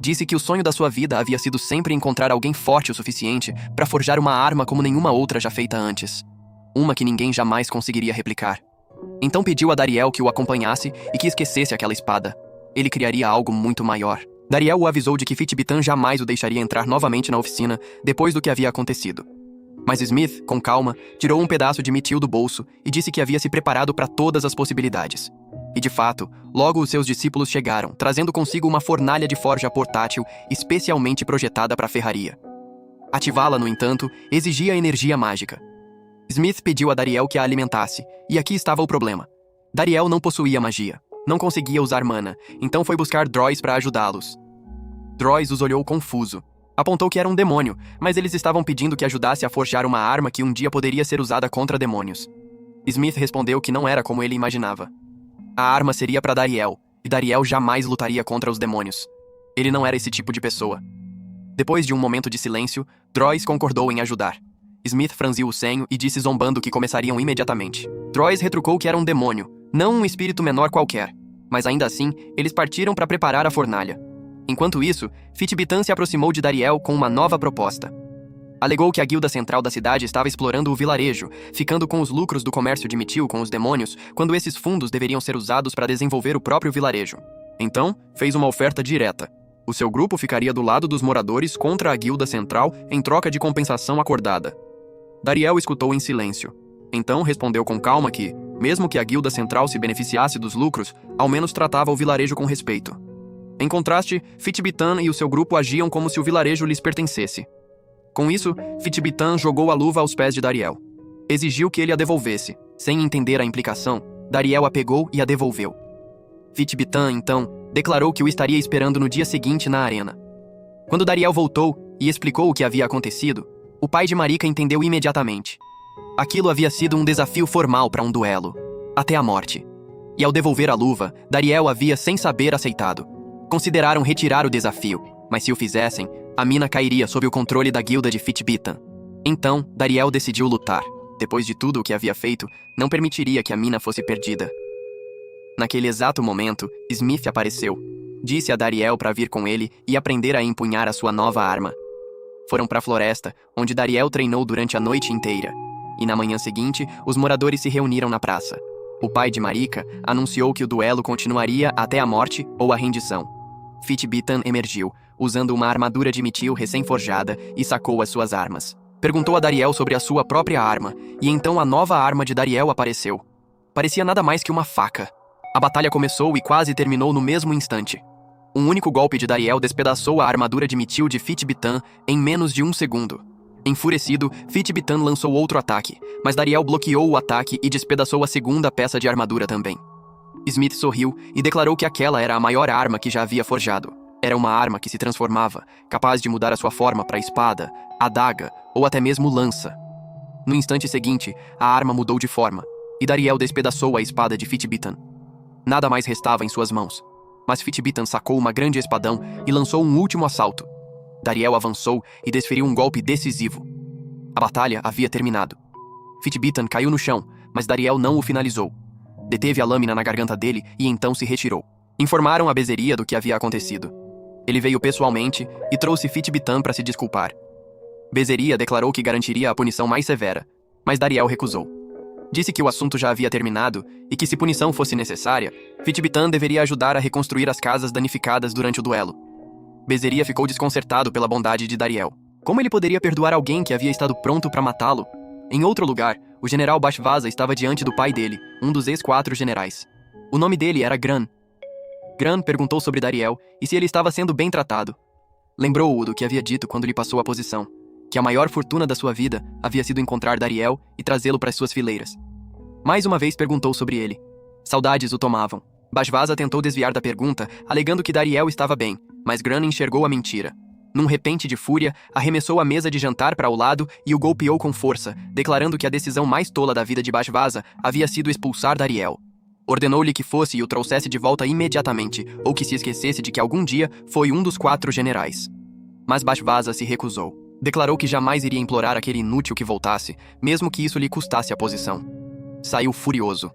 Disse que o sonho da sua vida havia sido sempre encontrar alguém forte o suficiente para forjar uma arma como nenhuma outra já feita antes. Uma que ninguém jamais conseguiria replicar. Então pediu a Dariel que o acompanhasse e que esquecesse aquela espada. Ele criaria algo muito maior. Dariel o avisou de que Fitbitan jamais o deixaria entrar novamente na oficina depois do que havia acontecido. Mas Smith, com calma, tirou um pedaço de mitil do bolso e disse que havia se preparado para todas as possibilidades. E de fato, logo os seus discípulos chegaram, trazendo consigo uma fornalha de forja portátil especialmente projetada para a ferraria. Ativá-la, no entanto, exigia energia mágica. Smith pediu a Dariel que a alimentasse, e aqui estava o problema. Dariel não possuía magia, não conseguia usar mana, então foi buscar Drois para ajudá-los. Drois os olhou confuso. Apontou que era um demônio, mas eles estavam pedindo que ajudasse a forjar uma arma que um dia poderia ser usada contra demônios. Smith respondeu que não era como ele imaginava. A arma seria para Dariel, e Dariel jamais lutaria contra os demônios. Ele não era esse tipo de pessoa. Depois de um momento de silêncio, Drois concordou em ajudar. Smith franziu o senho e disse zombando que começariam imediatamente. Drois retrucou que era um demônio, não um espírito menor qualquer. Mas ainda assim, eles partiram para preparar a fornalha. Enquanto isso, Fitbitan se aproximou de Dariel com uma nova proposta. Alegou que a guilda central da cidade estava explorando o vilarejo, ficando com os lucros do comércio de mitil com os demônios, quando esses fundos deveriam ser usados para desenvolver o próprio vilarejo. Então, fez uma oferta direta. O seu grupo ficaria do lado dos moradores contra a guilda central em troca de compensação acordada. Dariel escutou em silêncio. Então respondeu com calma que, mesmo que a guilda central se beneficiasse dos lucros, ao menos tratava o vilarejo com respeito. Em contraste, Fitbitan e o seu grupo agiam como se o vilarejo lhes pertencesse. Com isso, Fitbitan jogou a luva aos pés de Dariel. Exigiu que ele a devolvesse. Sem entender a implicação, Dariel a pegou e a devolveu. Fitbitan, então, declarou que o estaria esperando no dia seguinte na arena. Quando Dariel voltou e explicou o que havia acontecido, o pai de Marika entendeu imediatamente. Aquilo havia sido um desafio formal para um duelo, até a morte. E ao devolver a luva, Dariel havia, sem saber, aceitado. Consideraram retirar o desafio, mas se o fizessem, a mina cairia sob o controle da guilda de Fitbitan. Então, Dariel decidiu lutar. Depois de tudo o que havia feito, não permitiria que a mina fosse perdida. Naquele exato momento, Smith apareceu. Disse a Dariel para vir com ele e aprender a empunhar a sua nova arma. Foram para a floresta, onde Dariel treinou durante a noite inteira. E na manhã seguinte, os moradores se reuniram na praça. O pai de Marika anunciou que o duelo continuaria até a morte ou a rendição. Fitbitan emergiu, usando uma armadura de mitil recém-forjada, e sacou as suas armas. Perguntou a Dariel sobre a sua própria arma, e então a nova arma de Dariel apareceu. Parecia nada mais que uma faca. A batalha começou e quase terminou no mesmo instante. Um único golpe de Dariel despedaçou a armadura de mitil de Fitbitan em menos de 1 segundo. Enfurecido, Fitbitan lançou outro ataque, mas Dariel bloqueou o ataque e despedaçou a segunda peça de armadura também. Smith sorriu e declarou que aquela era a maior arma que já havia forjado. Era uma arma que se transformava, capaz de mudar a sua forma para espada, adaga ou até mesmo lança. No instante seguinte, a arma mudou de forma, e Dariel despedaçou a espada de Fitbitan. Nada mais restava em suas mãos, mas Fitbitan sacou uma grande espadão e lançou um último assalto. Dariel avançou e desferiu um golpe decisivo. A batalha havia terminado. Fitbitan caiu no chão, mas Dariel não o finalizou. Deteve a lâmina na garganta dele e então se retirou. Informaram a Bezeria do que havia acontecido. Ele veio pessoalmente e trouxe Fitbitan para se desculpar. Bezeria declarou que garantiria a punição mais severa, mas Dariel recusou. Disse que o assunto já havia terminado e que, se punição fosse necessária, Fitbitan deveria ajudar a reconstruir as casas danificadas durante o duelo. Bezeria ficou desconcertado pela bondade de Dariel. Como ele poderia perdoar alguém que havia estado pronto para matá-lo? Em outro lugar, o general Bashvaza estava diante do pai dele, um dos ex-4 generais. O nome dele era Gran. Gran perguntou sobre Dariel e se ele estava sendo bem tratado. Lembrou-o do que havia dito quando lhe passou a posição, que a maior fortuna da sua vida havia sido encontrar Dariel e trazê-lo para as suas fileiras. Mais uma vez perguntou sobre ele. Saudades o tomavam. Bashvaza tentou desviar da pergunta, alegando que Dariel estava bem, mas Gran enxergou a mentira. Num repente de fúria, arremessou a mesa de jantar para o lado e o golpeou com força, declarando que a decisão mais tola da vida de Bashvaza havia sido expulsar Dariel. Ordenou-lhe que fosse e o trouxesse de volta imediatamente, ou que se esquecesse de que algum dia foi um dos 4 generais. Mas Bashvaza se recusou. Declarou que jamais iria implorar aquele inútil que voltasse, mesmo que isso lhe custasse a posição. Saiu furioso.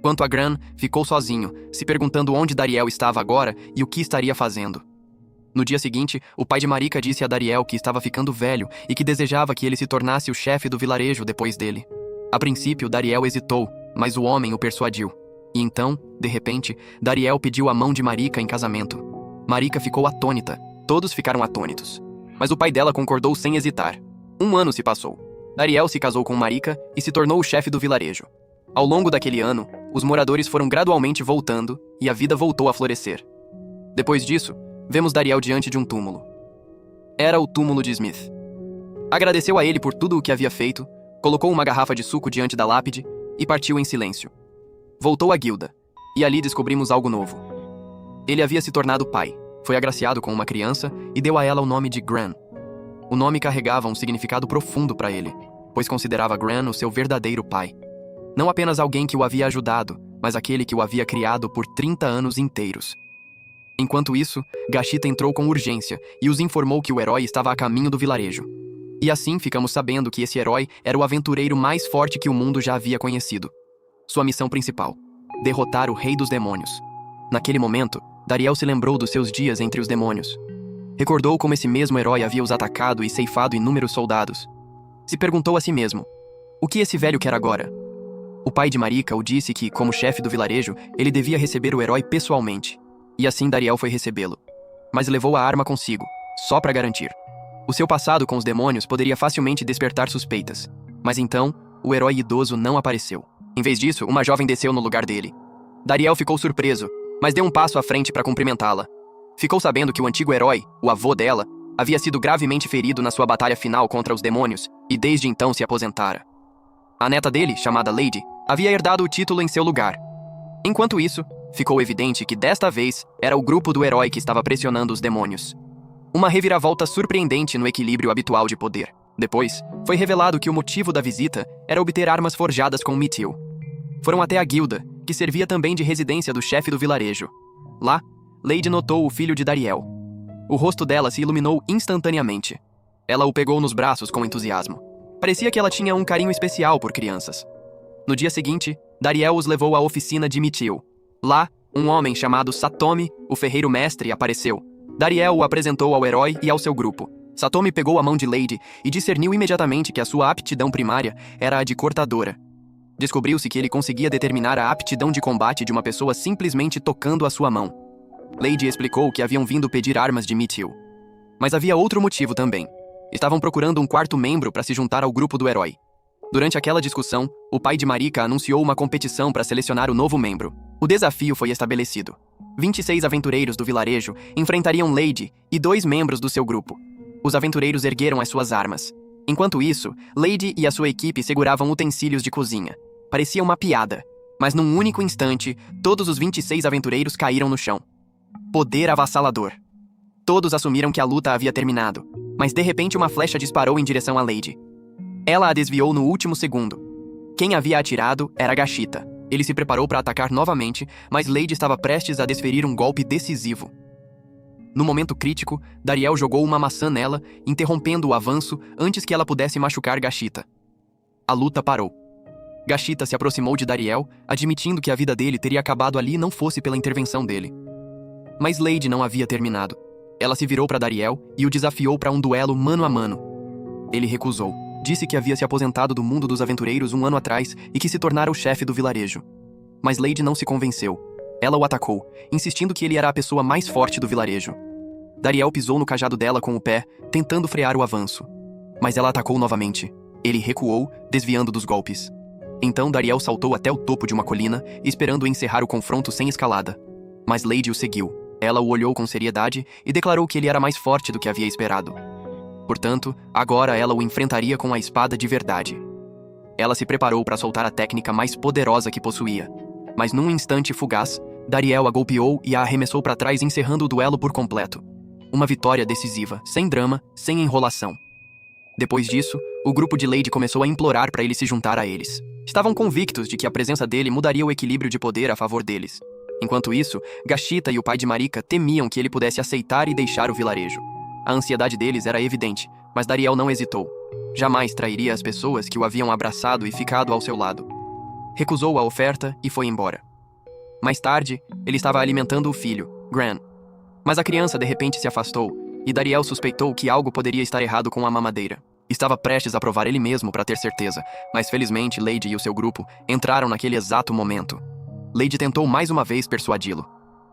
Quanto a Gran, ficou sozinho, se perguntando onde Dariel estava agora e o que estaria fazendo. No dia seguinte, o pai de Marika disse a Dariel que estava ficando velho e que desejava que ele se tornasse o chefe do vilarejo depois dele. A princípio, Dariel hesitou, mas o homem o persuadiu. E então, de repente, Dariel pediu a mão de Marika em casamento. Marika ficou atônita. Todos ficaram atônitos. Mas o pai dela concordou sem hesitar. 1 ano se passou. Dariel se casou com Marika e se tornou o chefe do vilarejo. Ao longo daquele ano, os moradores foram gradualmente voltando e a vida voltou a florescer. Depois disso, vemos Dariel diante de um túmulo. Era o túmulo de Smith. Agradeceu a ele por tudo o que havia feito, colocou uma garrafa de suco diante da lápide e partiu em silêncio. Voltou à guilda, e ali descobrimos algo novo. Ele havia se tornado pai, foi agraciado com uma criança e deu a ela o nome de Gran. O nome carregava um significado profundo para ele, pois considerava Gran o seu verdadeiro pai. Não apenas alguém que o havia ajudado, mas aquele que o havia criado por 30 anos inteiros. Enquanto isso, Gashita entrou com urgência e os informou que o herói estava a caminho do vilarejo. E assim ficamos sabendo que esse herói era o aventureiro mais forte que o mundo já havia conhecido. Sua missão principal: derrotar o Rei dos Demônios. Naquele momento, Dariel se lembrou dos seus dias entre os demônios. Recordou como esse mesmo herói havia os atacado e ceifado inúmeros soldados. Se perguntou a si mesmo: o que esse velho quer agora? O pai de Marika o disse que, como chefe do vilarejo, ele devia receber o herói pessoalmente. E assim Dariel foi recebê-lo. Mas levou a arma consigo, só para garantir. O seu passado com os demônios poderia facilmente despertar suspeitas. Mas então, o herói idoso não apareceu. Em vez disso, uma jovem desceu no lugar dele. Dariel ficou surpreso, mas deu um passo à frente para cumprimentá-la. Ficou sabendo que o antigo herói, o avô dela, havia sido gravemente ferido na sua batalha final contra os demônios e desde então se aposentara. A neta dele, chamada Lady, havia herdado o título em seu lugar. Enquanto isso, ficou evidente que desta vez era o grupo do herói que estava pressionando os demônios. Uma reviravolta surpreendente no equilíbrio habitual de poder. Depois, foi revelado que o motivo da visita era obter armas forjadas com Mithril. Foram até a guilda, que servia também de residência do chefe do vilarejo. Lá, Lady notou o filho de Dariel. O rosto dela se iluminou instantaneamente. Ela o pegou nos braços com entusiasmo. Parecia que ela tinha um carinho especial por crianças. No dia seguinte, Dariel os levou à oficina de Mithril. Lá, um homem chamado Satomi, o ferreiro mestre, apareceu. Dariel o apresentou ao herói e ao seu grupo. Satomi pegou a mão de Lady e discerniu imediatamente que a sua aptidão primária era a de cortadora. Descobriu-se que ele conseguia determinar a aptidão de combate de uma pessoa simplesmente tocando a sua mão. Lady explicou que haviam vindo pedir armas de Mithril. Mas havia outro motivo também. Estavam procurando um quarto membro para se juntar ao grupo do herói. Durante aquela discussão, o pai de Marika anunciou uma competição para selecionar o novo membro. O desafio foi estabelecido. 26 aventureiros do vilarejo enfrentariam Lady e 2 membros do seu grupo. Os aventureiros ergueram as suas armas. Enquanto isso, Lady e a sua equipe seguravam utensílios de cozinha. Parecia uma piada, mas num único instante, todos os 26 aventureiros caíram no chão. Poder avassalador. Todos assumiram que a luta havia terminado, mas de repente uma flecha disparou em direção a Lady. Ela a desviou no último segundo. Quem havia atirado era Gashita. Ele se preparou para atacar novamente, mas Lady estava prestes a desferir um golpe decisivo. No momento crítico, Dariel jogou uma maçã nela, interrompendo o avanço antes que ela pudesse machucar Gashita. A luta parou. Gashita se aproximou de Dariel, admitindo que a vida dele teria acabado ali não fosse pela intervenção dele. Mas Lady não havia terminado. Ela se virou para Dariel e o desafiou para um duelo mano a mano. Ele recusou. Disse que havia se aposentado do mundo dos aventureiros 1 ano atrás e que se tornara o chefe do vilarejo. Mas Lady não se convenceu. Ela o atacou, insistindo que ele era a pessoa mais forte do vilarejo. Dariel pisou no cajado dela com o pé, tentando frear o avanço. Mas ela atacou novamente. Ele recuou, desviando dos golpes. Então Dariel saltou até o topo de uma colina, esperando encerrar o confronto sem escalada. Mas Lady o seguiu. Ela o olhou com seriedade e declarou que ele era mais forte do que havia esperado. Portanto, agora ela o enfrentaria com a espada de verdade. Ela se preparou para soltar a técnica mais poderosa que possuía. Mas num instante fugaz, Dariel a golpeou e a arremessou para trás, encerrando o duelo por completo. Uma vitória decisiva, sem drama, sem enrolação. Depois disso, o grupo de Lady começou a implorar para ele se juntar a eles. Estavam convictos de que a presença dele mudaria o equilíbrio de poder a favor deles. Enquanto isso, Gashita e o pai de Marika temiam que ele pudesse aceitar e deixar o vilarejo. A ansiedade deles era evidente, mas Dariel não hesitou. Jamais trairia as pessoas que o haviam abraçado e ficado ao seu lado. Recusou a oferta e foi embora. Mais tarde, ele estava alimentando o filho, Gran. Mas a criança de repente se afastou, e Dariel suspeitou que algo poderia estar errado com a mamadeira. Estava prestes a provar ele mesmo para ter certeza, mas felizmente Lady e o seu grupo entraram naquele exato momento. Lady tentou mais uma vez persuadi-lo.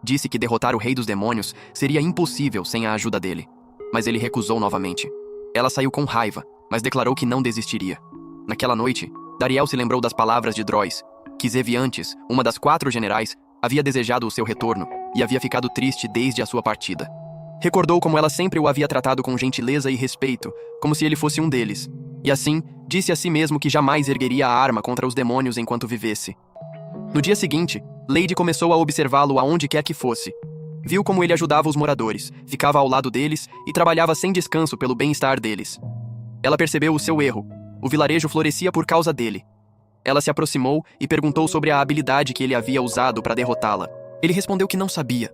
Disse que derrotar o rei dos demônios seria impossível sem a ajuda dele, mas ele recusou novamente. Ela saiu com raiva, mas declarou que não desistiria. Naquela noite, Dariel se lembrou das palavras de Drois, que Zeviantes, uma das 4 generais, havia desejado o seu retorno e havia ficado triste desde a sua partida. Recordou como ela sempre o havia tratado com gentileza e respeito, como se ele fosse um deles. E assim, disse a si mesmo que jamais ergueria a arma contra os demônios enquanto vivesse. No dia seguinte, Lady começou a observá-lo aonde quer que fosse. Viu como ele ajudava os moradores, ficava ao lado deles e trabalhava sem descanso pelo bem-estar deles. Ela percebeu o seu erro. O vilarejo florescia por causa dele. Ela se aproximou e perguntou sobre a habilidade que ele havia usado para derrotá-la. Ele respondeu que não sabia,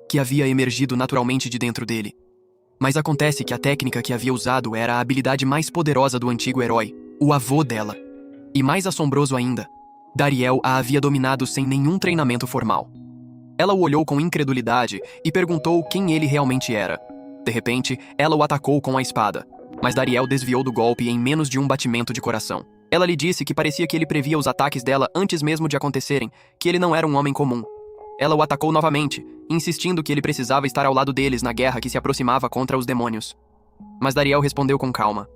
que havia emergido naturalmente de dentro dele. Mas acontece que a técnica que havia usado era a habilidade mais poderosa do antigo herói, o avô dela. E mais assombroso ainda, Dariel a havia dominado sem nenhum treinamento formal. Ela o olhou com incredulidade e perguntou quem ele realmente era. De repente, ela o atacou com a espada, mas Dariel desviou do golpe em menos de um batimento de coração. Ela lhe disse que parecia que ele previa os ataques dela antes mesmo de acontecerem, que ele não era um homem comum. Ela o atacou novamente, insistindo que ele precisava estar ao lado deles na guerra que se aproximava contra os demônios. Mas Dariel respondeu com calma.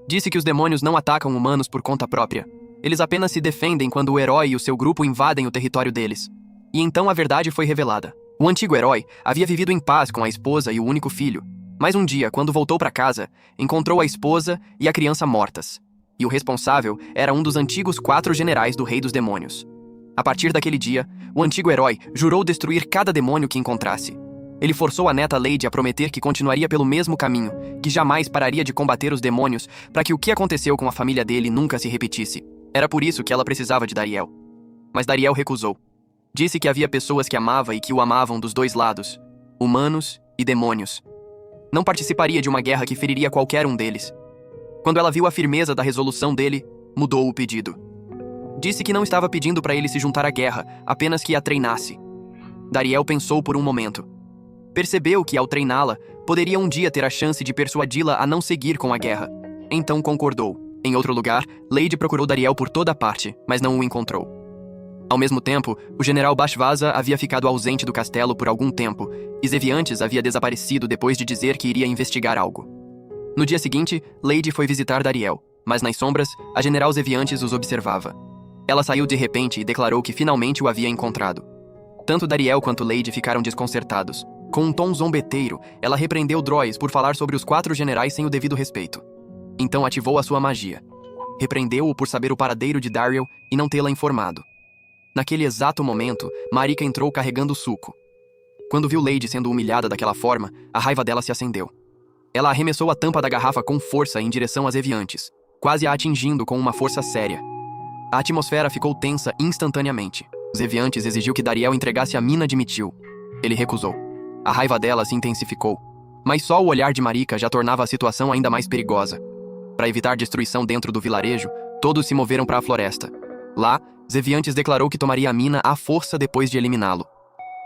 Disse que os demônios não atacam humanos por conta própria. Eles apenas se defendem quando o herói e o seu grupo invadem o território deles. E então a verdade foi revelada. O antigo herói havia vivido em paz com a esposa e o único filho. Mas um dia, quando voltou para casa, encontrou a esposa e a criança mortas. E o responsável era um dos antigos 4 generais do Rei dos Demônios. A partir daquele dia, o antigo herói jurou destruir cada demônio que encontrasse. Ele forçou a neta Lady a prometer que continuaria pelo mesmo caminho, que jamais pararia de combater os demônios para que o que aconteceu com a família dele nunca se repetisse. Era por isso que ela precisava de Dariel. Mas Dariel recusou. Disse que havia pessoas que amava e que o amavam dos 2 lados, humanos e demônios. Não participaria de uma guerra que feriria qualquer um deles. Quando ela viu a firmeza da resolução dele, mudou o pedido. Disse que não estava pedindo para ele se juntar à guerra, apenas que a treinasse. Dariel pensou por um momento. Percebeu que, ao treiná-la, poderia um dia ter a chance de persuadi-la a não seguir com a guerra. Então concordou. Em outro lugar, Lady procurou Dariel por toda parte, mas não o encontrou. Ao mesmo tempo, o general Bashvaza havia ficado ausente do castelo por algum tempo, e Zeviantes havia desaparecido depois de dizer que iria investigar algo. No dia seguinte, Lady foi visitar Dariel, mas nas sombras, a general Zeviantes os observava. Ela saiu de repente e declarou que finalmente o havia encontrado. Tanto Dariel quanto Lady ficaram desconcertados. Com um tom zombeteiro, ela repreendeu Drois por falar sobre os 4 generais sem o devido respeito. Então ativou a sua magia. Repreendeu-o por saber o paradeiro de Dariel e não tê-la informado. Naquele exato momento, Marika entrou carregando o suco. Quando viu Lady sendo humilhada daquela forma, a raiva dela se acendeu. Ela arremessou a tampa da garrafa com força em direção às Zeviantes, quase a atingindo com uma força séria. A atmosfera ficou tensa instantaneamente. Zeviantes exigiu que Dariel entregasse a mina de Mitil. Ele recusou. A raiva dela se intensificou. Mas só o olhar de Marika já tornava a situação ainda mais perigosa. Para evitar destruição dentro do vilarejo, todos se moveram para a floresta. Lá, Zeviantes declarou que tomaria a mina à força depois de eliminá-lo.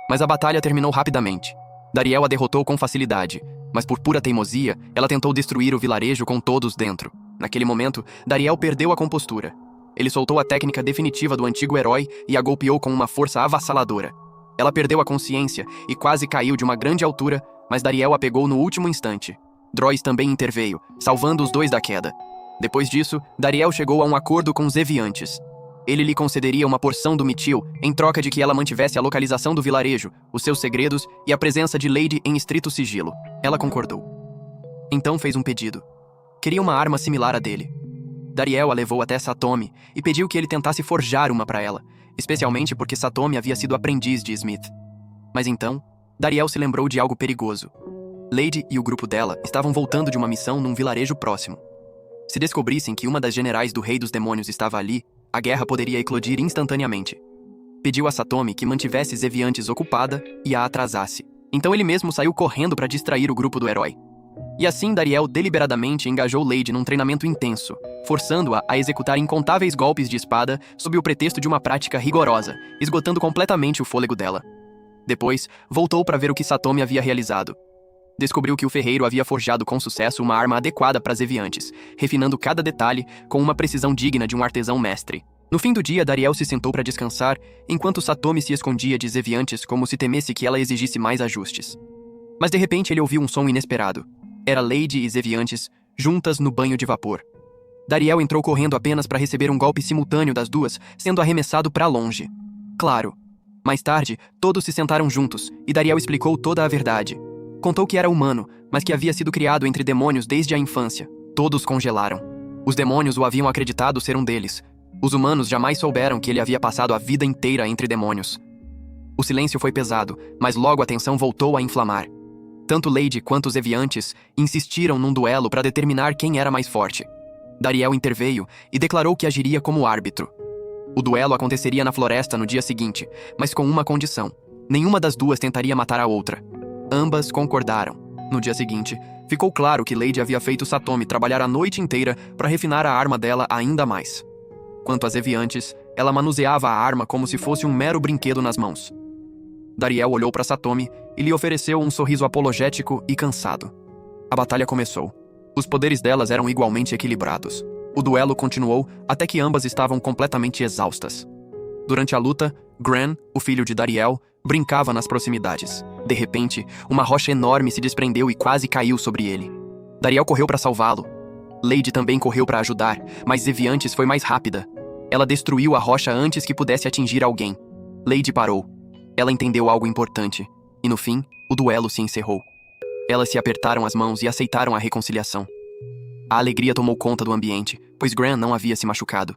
Mas a batalha terminou rapidamente. Dariel a derrotou com facilidade, mas por pura teimosia, ela tentou destruir o vilarejo com todos dentro. Naquele momento, Dariel perdeu a compostura. Ele soltou a técnica definitiva do antigo herói e a golpeou com uma força avassaladora. Ela perdeu a consciência e quase caiu de uma grande altura, mas Dariel a pegou no último instante. Drois também interveio, salvando os 2 da queda. Depois disso, Dariel chegou a um acordo com Zeviantes. Ele lhe concederia uma porção do Mitil em troca de que ela mantivesse a localização do vilarejo, os seus segredos e a presença de Lady em estrito sigilo. Ela concordou. Então fez um pedido. Queria uma arma similar à dele. Dariel a levou até Satomi e pediu que ele tentasse forjar uma para ela, especialmente porque Satomi havia sido aprendiz de Smith. Mas então, Dariel se lembrou de algo perigoso. Lady e o grupo dela estavam voltando de uma missão num vilarejo próximo. Se descobrissem que uma das generais do Rei dos Demônios estava ali, a guerra poderia eclodir instantaneamente. Pediu a Satomi que mantivesse Zeviantes ocupada e a atrasasse. Então ele mesmo saiu correndo para distrair o grupo do herói. E assim Dariel deliberadamente engajou Lady num treinamento intenso, forçando-a a executar incontáveis golpes de espada sob o pretexto de uma prática rigorosa, esgotando completamente o fôlego dela. Depois, voltou para ver o que Satomi havia realizado. Descobriu que o ferreiro havia forjado com sucesso uma arma adequada para as Eviantes, refinando cada detalhe com uma precisão digna de um artesão mestre. No fim do dia, Dariel se sentou para descansar, enquanto Satomi se escondia de Eviantes como se temesse que ela exigisse mais ajustes. Mas de repente ele ouviu um som inesperado. Era Lady e Eviantes, juntas no banho de vapor. Dariel entrou correndo apenas para receber um golpe simultâneo das duas, sendo arremessado para longe. Claro. Mais tarde, todos se sentaram juntos, e Dariel explicou toda a verdade. Contou que era humano, mas que havia sido criado entre demônios desde a infância. Todos congelaram. Os demônios o haviam acreditado ser um deles. Os humanos jamais souberam que ele havia passado a vida inteira entre demônios. O silêncio foi pesado, mas logo a tensão voltou a inflamar. Tanto Lady quanto os Eviantes insistiram num duelo para determinar quem era mais forte. Dariel interveio e declarou que agiria como árbitro. O duelo aconteceria na floresta no dia seguinte, mas com uma condição. Nenhuma das duas tentaria matar a outra. Ambas concordaram. No dia seguinte, ficou claro que Lady havia feito Satomi trabalhar a noite inteira para refinar a arma dela ainda mais. Quanto às Eviantes, ela manuseava a arma como se fosse um mero brinquedo nas mãos. Dariel olhou para Satomi e lhe ofereceu um sorriso apologético e cansado. A batalha começou. Os poderes delas eram igualmente equilibrados. O duelo continuou até que ambas estavam completamente exaustas. Durante a luta, Gran, o filho de Dariel, brincava nas proximidades. De repente, uma rocha enorme se desprendeu e quase caiu sobre ele. Dariel correu para salvá-lo. Lady também correu para ajudar, mas Eviantes foi mais rápida. Ela destruiu a rocha antes que pudesse atingir alguém. Lady parou. Ela entendeu algo importante. E no fim, o duelo se encerrou. Elas se apertaram as mãos e aceitaram a reconciliação. A alegria tomou conta do ambiente, pois Gran não havia se machucado.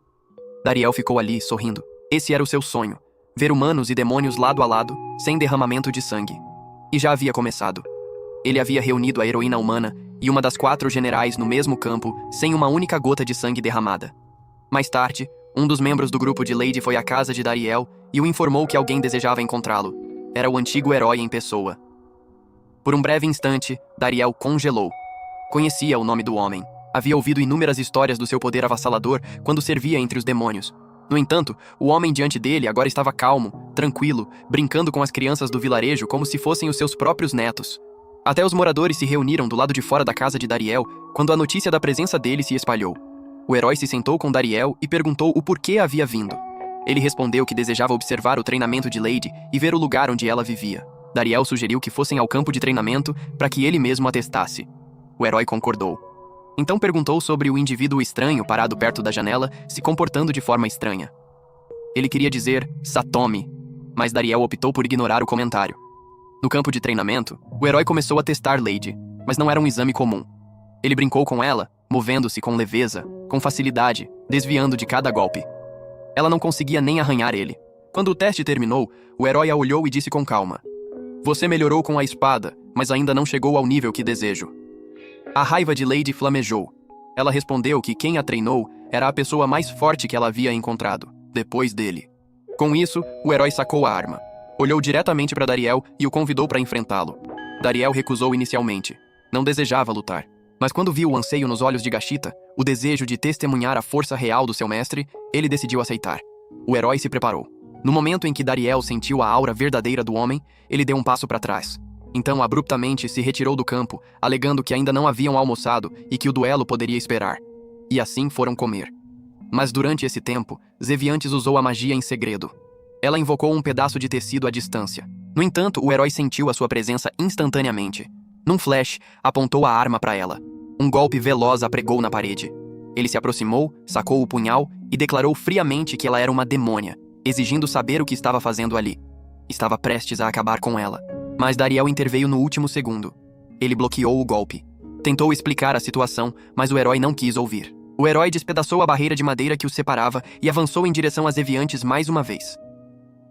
Dariel ficou ali, sorrindo. Esse era o seu sonho. Ver humanos e demônios lado a lado, sem derramamento de sangue. E já havia começado. Ele havia reunido a heroína humana e uma das 4 generais no mesmo campo, sem uma única gota de sangue derramada. Mais tarde, um dos membros do grupo de Lady foi à casa de Dariel e o informou que alguém desejava encontrá-lo. Era o antigo herói em pessoa. Por um breve instante, Dariel congelou. Conhecia o nome do homem. Havia ouvido inúmeras histórias do seu poder avassalador quando servia entre os demônios. No entanto, o homem diante dele agora estava calmo, tranquilo, brincando com as crianças do vilarejo como se fossem os seus próprios netos. Até os moradores se reuniram do lado de fora da casa de Dariel quando a notícia da presença dele se espalhou. O herói se sentou com Dariel e perguntou o porquê havia vindo. Ele respondeu que desejava observar o treinamento de Lady e ver o lugar onde ela vivia. Dariel sugeriu que fossem ao campo de treinamento para que ele mesmo atestasse. O herói concordou. Então perguntou sobre o indivíduo estranho parado perto da janela, se comportando de forma estranha. Ele queria dizer Satomi, mas Dariel optou por ignorar o comentário. No campo de treinamento, o herói começou a testar Lady, mas não era um exame comum. Ele brincou com ela, movendo-se com leveza, com facilidade, desviando de cada golpe. Ela não conseguia nem arranhar ele. Quando o teste terminou, o herói a olhou e disse com calma: "Você melhorou com a espada, mas ainda não chegou ao nível que desejo." A raiva de Lady flamejou. Ela respondeu que quem a treinou era a pessoa mais forte que ela havia encontrado, depois dele. Com isso, o herói sacou a arma. Olhou diretamente para Dariel e o convidou para enfrentá-lo. Dariel recusou inicialmente. Não desejava lutar. Mas quando viu o anseio nos olhos de Gashita, o desejo de testemunhar a força real do seu mestre, ele decidiu aceitar. O herói se preparou. No momento em que Dariel sentiu a aura verdadeira do homem, ele deu um passo para trás. Então, abruptamente, se retirou do campo, alegando que ainda não haviam almoçado e que o duelo poderia esperar. E assim foram comer. Mas durante esse tempo, Eviantes usou a magia em segredo. Ela invocou um pedaço de tecido à distância. No entanto, o herói sentiu a sua presença instantaneamente. Num flash, apontou a arma para ela. Um golpe veloz a pregou na parede. Ele se aproximou, sacou o punhal e declarou friamente que ela era uma demônia, exigindo saber o que estava fazendo ali. Estava prestes a acabar com ela. Mas Dariel interveio no último segundo. Ele bloqueou o golpe. Tentou explicar a situação, mas o herói não quis ouvir. O herói despedaçou a barreira de madeira que os separava e avançou em direção às Eviantes mais uma vez.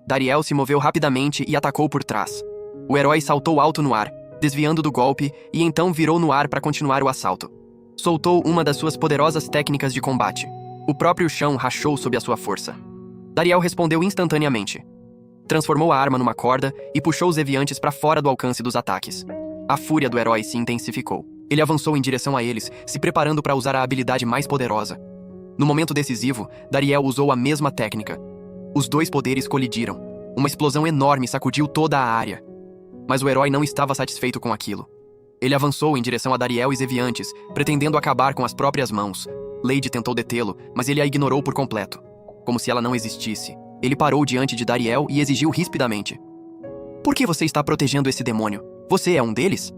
Dariel se moveu rapidamente e atacou por trás. O herói saltou alto no ar, desviando do golpe, e então virou no ar para continuar o assalto. Soltou uma das suas poderosas técnicas de combate. O próprio chão rachou sob a sua força. Dariel respondeu instantaneamente. Transformou a arma numa corda e puxou os Eviantes para fora do alcance dos ataques. A fúria do herói se intensificou. Ele avançou em direção a eles, se preparando para usar a habilidade mais poderosa. No momento decisivo, Dariel usou a mesma técnica. Os dois poderes colidiram. Uma explosão enorme sacudiu toda a área. Mas o herói não estava satisfeito com aquilo. Ele avançou em direção a Dariel e Zeviantes, pretendendo acabar com as próprias mãos. Lady tentou detê-lo, mas ele a ignorou por completo. Como se ela não existisse. Ele parou diante de Dariel e exigiu rispidamente: "Por que você está protegendo esse demônio? Você é um deles?"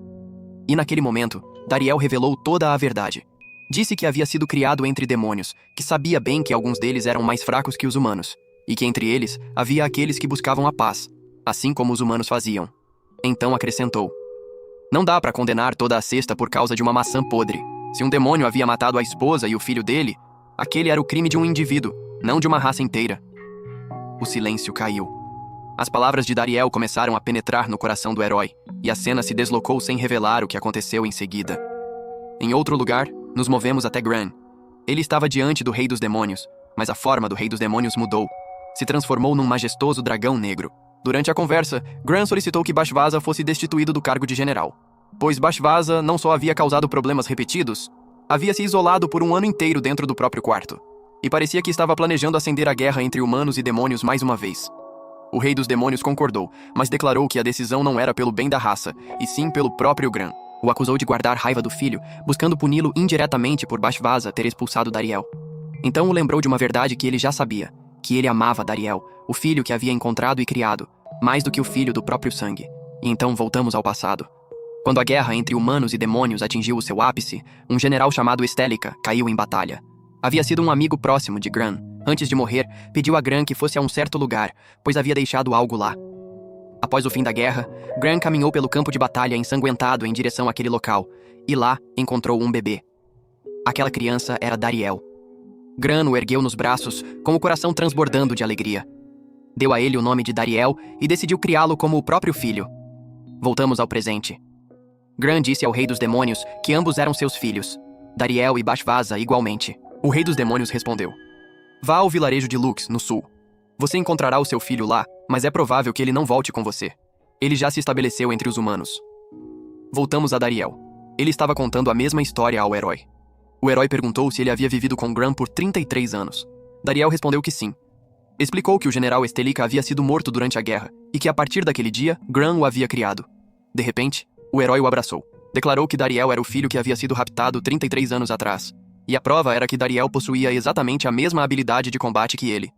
E naquele momento, Dariel revelou toda a verdade. Disse que havia sido criado entre demônios, que sabia bem que alguns deles eram mais fracos que os humanos, e que entre eles havia aqueles que buscavam a paz, assim como os humanos faziam. Então acrescentou: "Não dá para condenar toda a cesta por causa de uma maçã podre. Se um demônio havia matado a esposa e o filho dele, aquele era o crime de um indivíduo, não de uma raça inteira." O silêncio caiu. As palavras de Dariel começaram a penetrar no coração do herói, e a cena se deslocou sem revelar o que aconteceu em seguida. Em outro lugar, nos movemos até Gran. Ele estava diante do Rei dos Demônios, mas a forma do Rei dos Demônios mudou. Se transformou num majestoso dragão negro. Durante a conversa, Gran solicitou que Bashvaza fosse destituído do cargo de general, pois Bashvaza não só havia causado problemas repetidos, havia se isolado por um ano inteiro dentro do próprio quarto, e parecia que estava planejando acender a guerra entre humanos e demônios mais uma vez. O Rei dos Demônios concordou, mas declarou que a decisão não era pelo bem da raça, e sim pelo próprio Gran. O acusou de guardar raiva do filho, buscando puni-lo indiretamente por Bashvaza ter expulsado Dariel. Então o lembrou de uma verdade que ele já sabia, que ele amava Dariel, o filho que havia encontrado e criado, mais do que o filho do próprio sangue. E então voltamos ao passado. Quando a guerra entre humanos e demônios atingiu o seu ápice, um general chamado Estélica caiu em batalha. Havia sido um amigo próximo de Gran. Antes de morrer, pediu a Gran que fosse a um certo lugar, pois havia deixado algo lá. Após o fim da guerra, Gran caminhou pelo campo de batalha ensanguentado em direção àquele local, e lá encontrou um bebê. Aquela criança era Dariel. Gran o ergueu nos braços, com o coração transbordando de alegria. Deu a ele o nome de Dariel e decidiu criá-lo como o próprio filho. Voltamos ao presente. Gran disse ao Rei dos Demônios que ambos eram seus filhos, Dariel e Bashvaza igualmente. O Rei dos Demônios respondeu: "Vá ao vilarejo de Lux, no sul. Você encontrará o seu filho lá, mas é provável que ele não volte com você. Ele já se estabeleceu entre os humanos." Voltamos a Dariel. Ele estava contando a mesma história ao herói. O herói perguntou se ele havia vivido com Gran por 33 anos. Dariel respondeu que sim. Explicou que o general Estélica havia sido morto durante a guerra e que a partir daquele dia, Gran o havia criado. De repente, o herói o abraçou. Declarou que Dariel era o filho que havia sido raptado 33 anos atrás. E a prova era que Dariel possuía exatamente a mesma habilidade de combate que ele.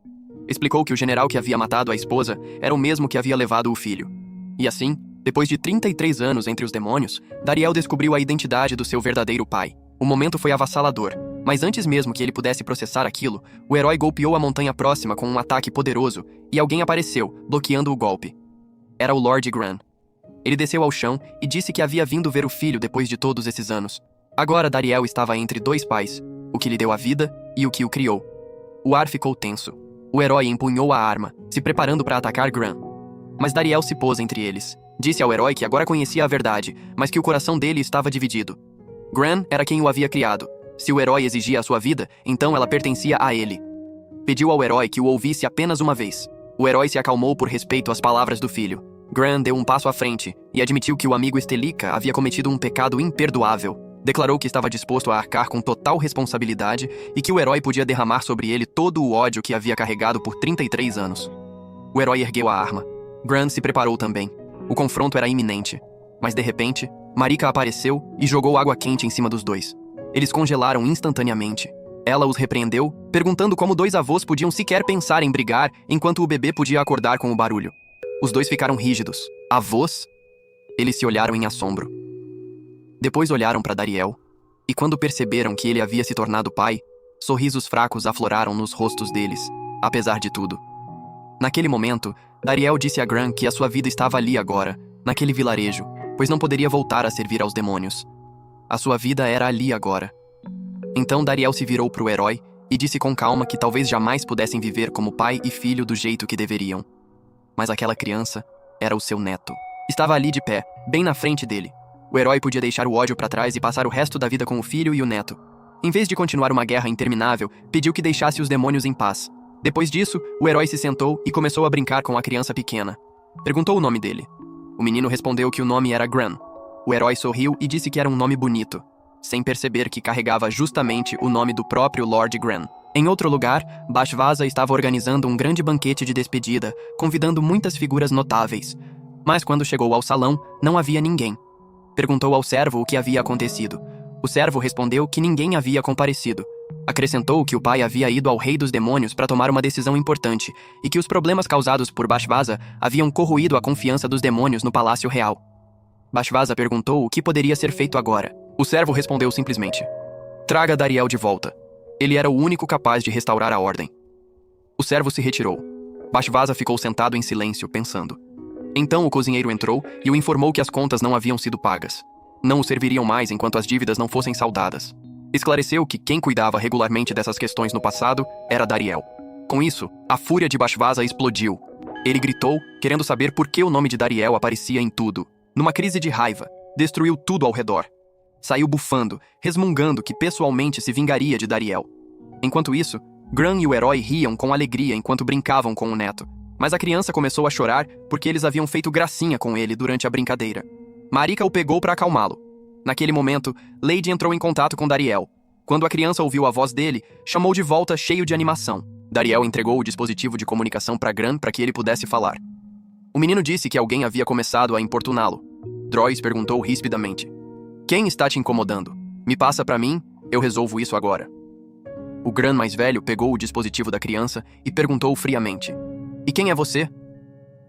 Explicou que o general que havia matado a esposa era o mesmo que havia levado o filho. E assim, depois de 33 anos entre os demônios, Dariel descobriu a identidade do seu verdadeiro pai. O momento foi avassalador, mas antes mesmo que ele pudesse processar aquilo, o herói golpeou a montanha próxima com um ataque poderoso e alguém apareceu, bloqueando o golpe. Era o Lord Gran. Ele desceu ao chão e disse que havia vindo ver o filho depois de todos esses anos. Agora Dariel estava entre dois pais, o que lhe deu a vida e o que o criou. O ar ficou tenso. O herói empunhou a arma, se preparando para atacar Gran. Mas Dariel se pôs entre eles. Disse ao herói que agora conhecia a verdade, mas que o coração dele estava dividido. Gran era quem o havia criado. Se o herói exigia a sua vida, então ela pertencia a ele. Pediu ao herói que o ouvisse apenas uma vez. O herói se acalmou por respeito às palavras do filho. Gran deu um passo à frente e admitiu que o amigo Estélica havia cometido um pecado imperdoável. Declarou que estava disposto a arcar com total responsabilidade e que o herói podia derramar sobre ele todo o ódio que havia carregado por 33 anos. O herói ergueu a arma. Gran se preparou também. O confronto era iminente. Mas de repente, Marika apareceu e jogou água quente em cima dos dois. Eles congelaram instantaneamente. Ela os repreendeu, perguntando como dois avós podiam sequer pensar em brigar enquanto o bebê podia acordar com o barulho. Os dois ficaram rígidos. Avós? Eles se olharam em assombro. Depois olharam para Dariel, e quando perceberam que ele havia se tornado pai, sorrisos fracos afloraram nos rostos deles, apesar de tudo. Naquele momento, Dariel disse a Gran que a sua vida estava ali agora, naquele vilarejo, pois não poderia voltar a servir aos demônios. A sua vida era ali agora. Então Dariel se virou para o herói e disse com calma que talvez jamais pudessem viver como pai e filho do jeito que deveriam. Mas aquela criança era o seu neto. Estava ali de pé, bem na frente dele. O herói podia deixar o ódio para trás e passar o resto da vida com o filho e o neto. Em vez de continuar uma guerra interminável, pediu que deixasse os demônios em paz. Depois disso, o herói se sentou e começou a brincar com a criança pequena. Perguntou o nome dele. O menino respondeu que o nome era Gran. O herói sorriu e disse que era um nome bonito, sem perceber que carregava justamente o nome do próprio Lord Gran. Em outro lugar, Bashvaza estava organizando um grande banquete de despedida, convidando muitas figuras notáveis. Mas quando chegou ao salão, não havia ninguém. Perguntou ao servo o que havia acontecido. O servo respondeu que ninguém havia comparecido. Acrescentou que o pai havia ido ao rei dos demônios para tomar uma decisão importante e que os problemas causados por Bashvaza haviam corroído a confiança dos demônios no palácio real. Bashvaza perguntou o que poderia ser feito agora. O servo respondeu simplesmente: "Traga Dariel de volta. Ele era o único capaz de restaurar a ordem." O servo se retirou. Bashvaza ficou sentado em silêncio, pensando. Então o cozinheiro entrou e o informou que as contas não haviam sido pagas. Não o serviriam mais enquanto as dívidas não fossem saldadas. Esclareceu que quem cuidava regularmente dessas questões no passado era Dariel. Com isso, a fúria de Bashvaza explodiu. Ele gritou, querendo saber por que o nome de Dariel aparecia em tudo. Numa crise de raiva, destruiu tudo ao redor. Saiu bufando, resmungando que pessoalmente se vingaria de Dariel. Enquanto isso, Gran e o herói riam com alegria enquanto brincavam com o neto. Mas a criança começou a chorar porque eles haviam feito gracinha com ele durante a brincadeira. Marika o pegou para acalmá-lo. Naquele momento, Lady entrou em contato com Dariel. Quando a criança ouviu a voz dele, chamou de volta cheio de animação. Dariel entregou o dispositivo de comunicação para Gran para que ele pudesse falar. O menino disse que alguém havia começado a importuná-lo. Drois perguntou rispidamente: "Quem está te incomodando? Me passa para mim, eu resolvo isso agora." O Gran mais velho pegou o dispositivo da criança e perguntou friamente: "E quem é você?"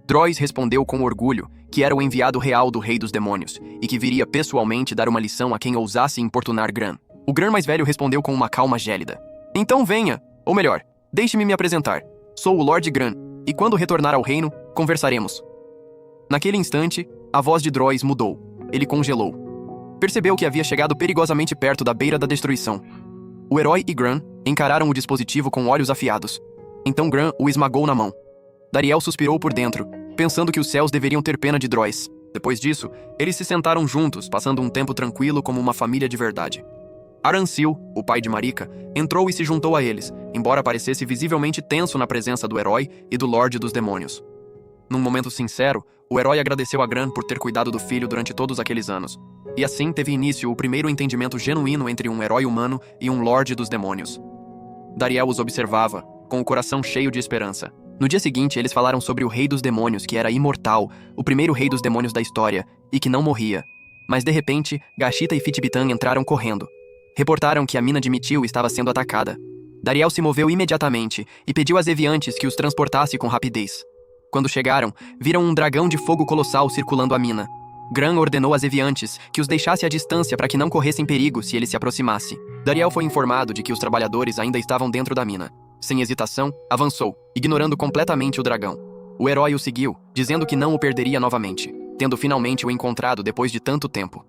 Drois respondeu com orgulho que era o enviado real do Rei dos Demônios e que viria pessoalmente dar uma lição a quem ousasse importunar Gran. O Gran mais velho respondeu com uma calma gélida: "Então venha, ou melhor, deixe-me me apresentar. Sou o Lord Gran, e quando retornar ao reino, conversaremos." Naquele instante, a voz de Drois mudou. Ele congelou. Percebeu que havia chegado perigosamente perto da beira da destruição. O herói e Gran encararam o dispositivo com olhos afiados. Então Gran o esmagou na mão. Dariel suspirou por dentro, pensando que os céus deveriam ter pena de Drois. Depois disso, eles se sentaram juntos, passando um tempo tranquilo como uma família de verdade. Arancil, o pai de Marika, entrou e se juntou a eles, embora parecesse visivelmente tenso na presença do herói e do Lorde dos Demônios. Num momento sincero, o herói agradeceu a Gran por ter cuidado do filho durante todos aqueles anos. E assim teve início o primeiro entendimento genuíno entre um herói humano e um Lorde dos Demônios. Dariel os observava, com o coração cheio de esperança. No dia seguinte, eles falaram sobre o Rei dos Demônios, que era imortal, o primeiro Rei dos Demônios da história, e que não morria. Mas de repente, Gashita e Fitbitan entraram correndo. Reportaram que a mina de Mitil estava sendo atacada. Dariel se moveu imediatamente e pediu às Eviantes que os transportasse com rapidez. Quando chegaram, viram um dragão de fogo colossal circulando a mina. Gran ordenou às Eviantes que os deixasse à distância para que não corressem perigo se ele se aproximasse. Dariel foi informado de que os trabalhadores ainda estavam dentro da mina. Sem hesitação, avançou, ignorando completamente o dragão. O herói o seguiu, dizendo que não o perderia novamente, tendo finalmente o encontrado depois de tanto tempo.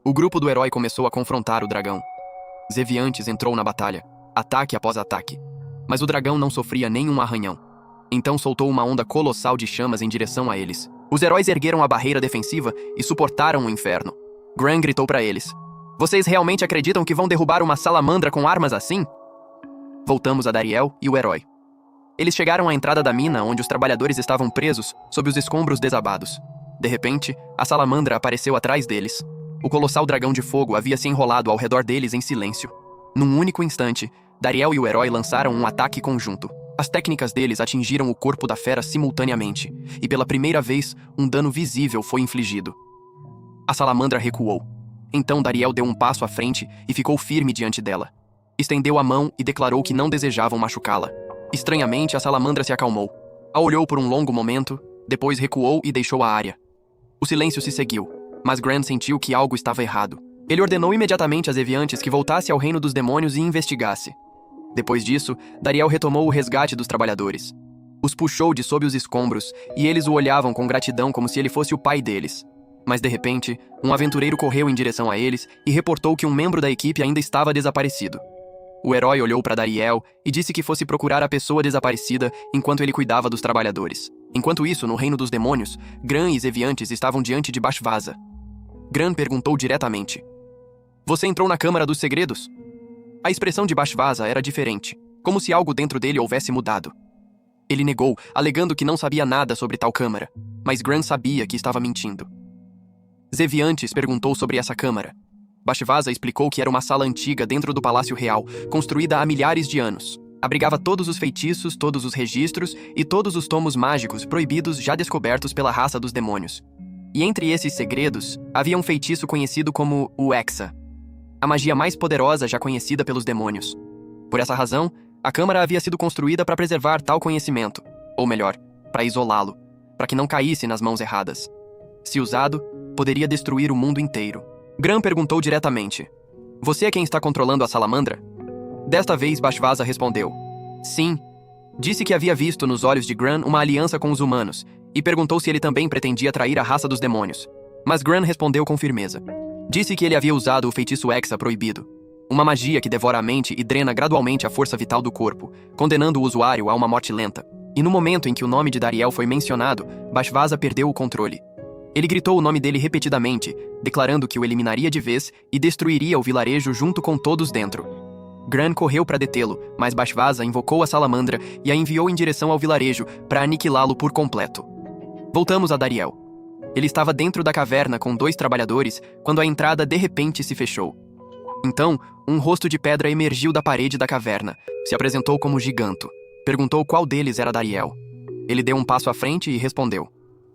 O grupo do herói começou a confrontar o dragão. Zeviantes entrou na batalha, ataque após ataque. Mas o dragão não sofria nenhum arranhão. Então soltou uma onda colossal de chamas em direção a eles. Os heróis ergueram a barreira defensiva e suportaram o inferno. Gran gritou para eles: "Vocês realmente acreditam que vão derrubar uma salamandra com armas assim?" Voltamos a Dariel e o herói. Eles chegaram à entrada da mina onde os trabalhadores estavam presos sob os escombros desabados. De repente, a salamandra apareceu atrás deles. O colossal dragão de fogo havia se enrolado ao redor deles em silêncio. Num único instante, Dariel e o herói lançaram um ataque conjunto. As técnicas deles atingiram o corpo da fera simultaneamente, e pela primeira vez, um dano visível foi infligido. A salamandra recuou. Então Dariel deu um passo à frente e ficou firme diante dela. Estendeu a mão e declarou que não desejavam machucá-la. Estranhamente, a salamandra se acalmou. A olhou por um longo momento, depois recuou e deixou a área. O silêncio se seguiu, mas Gran sentiu que algo estava errado. Ele ordenou imediatamente às Eviantes que voltasse ao reino dos demônios e investigasse. Depois disso, Dariel retomou o resgate dos trabalhadores. Os puxou de sob os escombros, e eles o olhavam com gratidão como se ele fosse o pai deles. Mas de repente, um aventureiro correu em direção a eles e reportou que um membro da equipe ainda estava desaparecido. O herói olhou para Dariel e disse que fosse procurar a pessoa desaparecida enquanto ele cuidava dos trabalhadores. Enquanto isso, no reino dos demônios, Gran e Zeviantes estavam diante de Bashvaza. Gran perguntou diretamente: "Você entrou na Câmara dos Segredos?" A expressão de Bashvaza era diferente, como se algo dentro dele houvesse mudado. Ele negou, alegando que não sabia nada sobre tal câmara, mas Gran sabia que estava mentindo. Zeviantes perguntou sobre essa câmara. Bashvaza explicou que era uma sala antiga dentro do Palácio Real, construída há milhares de anos. Abrigava todos os feitiços, todos os registros e todos os tomos mágicos proibidos já descobertos pela raça dos demônios. E entre esses segredos, havia um feitiço conhecido como o Hexa, a magia mais poderosa já conhecida pelos demônios. Por essa razão, a Câmara havia sido construída para preservar tal conhecimento, ou melhor, para isolá-lo, para que não caísse nas mãos erradas. Se usado, poderia destruir o mundo inteiro. Gran perguntou diretamente: "Você é quem está controlando a salamandra?" Desta vez, Bashvaza respondeu: "Sim." Disse que havia visto nos olhos de Gran uma aliança com os humanos, e perguntou se ele também pretendia trair a raça dos demônios. Mas Gran respondeu com firmeza. Disse que ele havia usado o feitiço Hexa proibido, uma magia que devora a mente e drena gradualmente a força vital do corpo, condenando o usuário a uma morte lenta. E no momento em que o nome de Dariel foi mencionado, Bashvaza perdeu o controle. Ele gritou o nome dele repetidamente, declarando que o eliminaria de vez e destruiria o vilarejo junto com todos dentro. Gran correu para detê-lo, mas Bashvaza invocou a salamandra e a enviou em direção ao vilarejo para aniquilá-lo por completo. Voltamos a Dariel. Ele estava dentro da caverna com 2 trabalhadores quando a entrada de repente se fechou. Então, um rosto de pedra emergiu da parede da caverna, se apresentou como Giganto. Perguntou qual deles era Dariel. Ele deu um passo à frente e respondeu.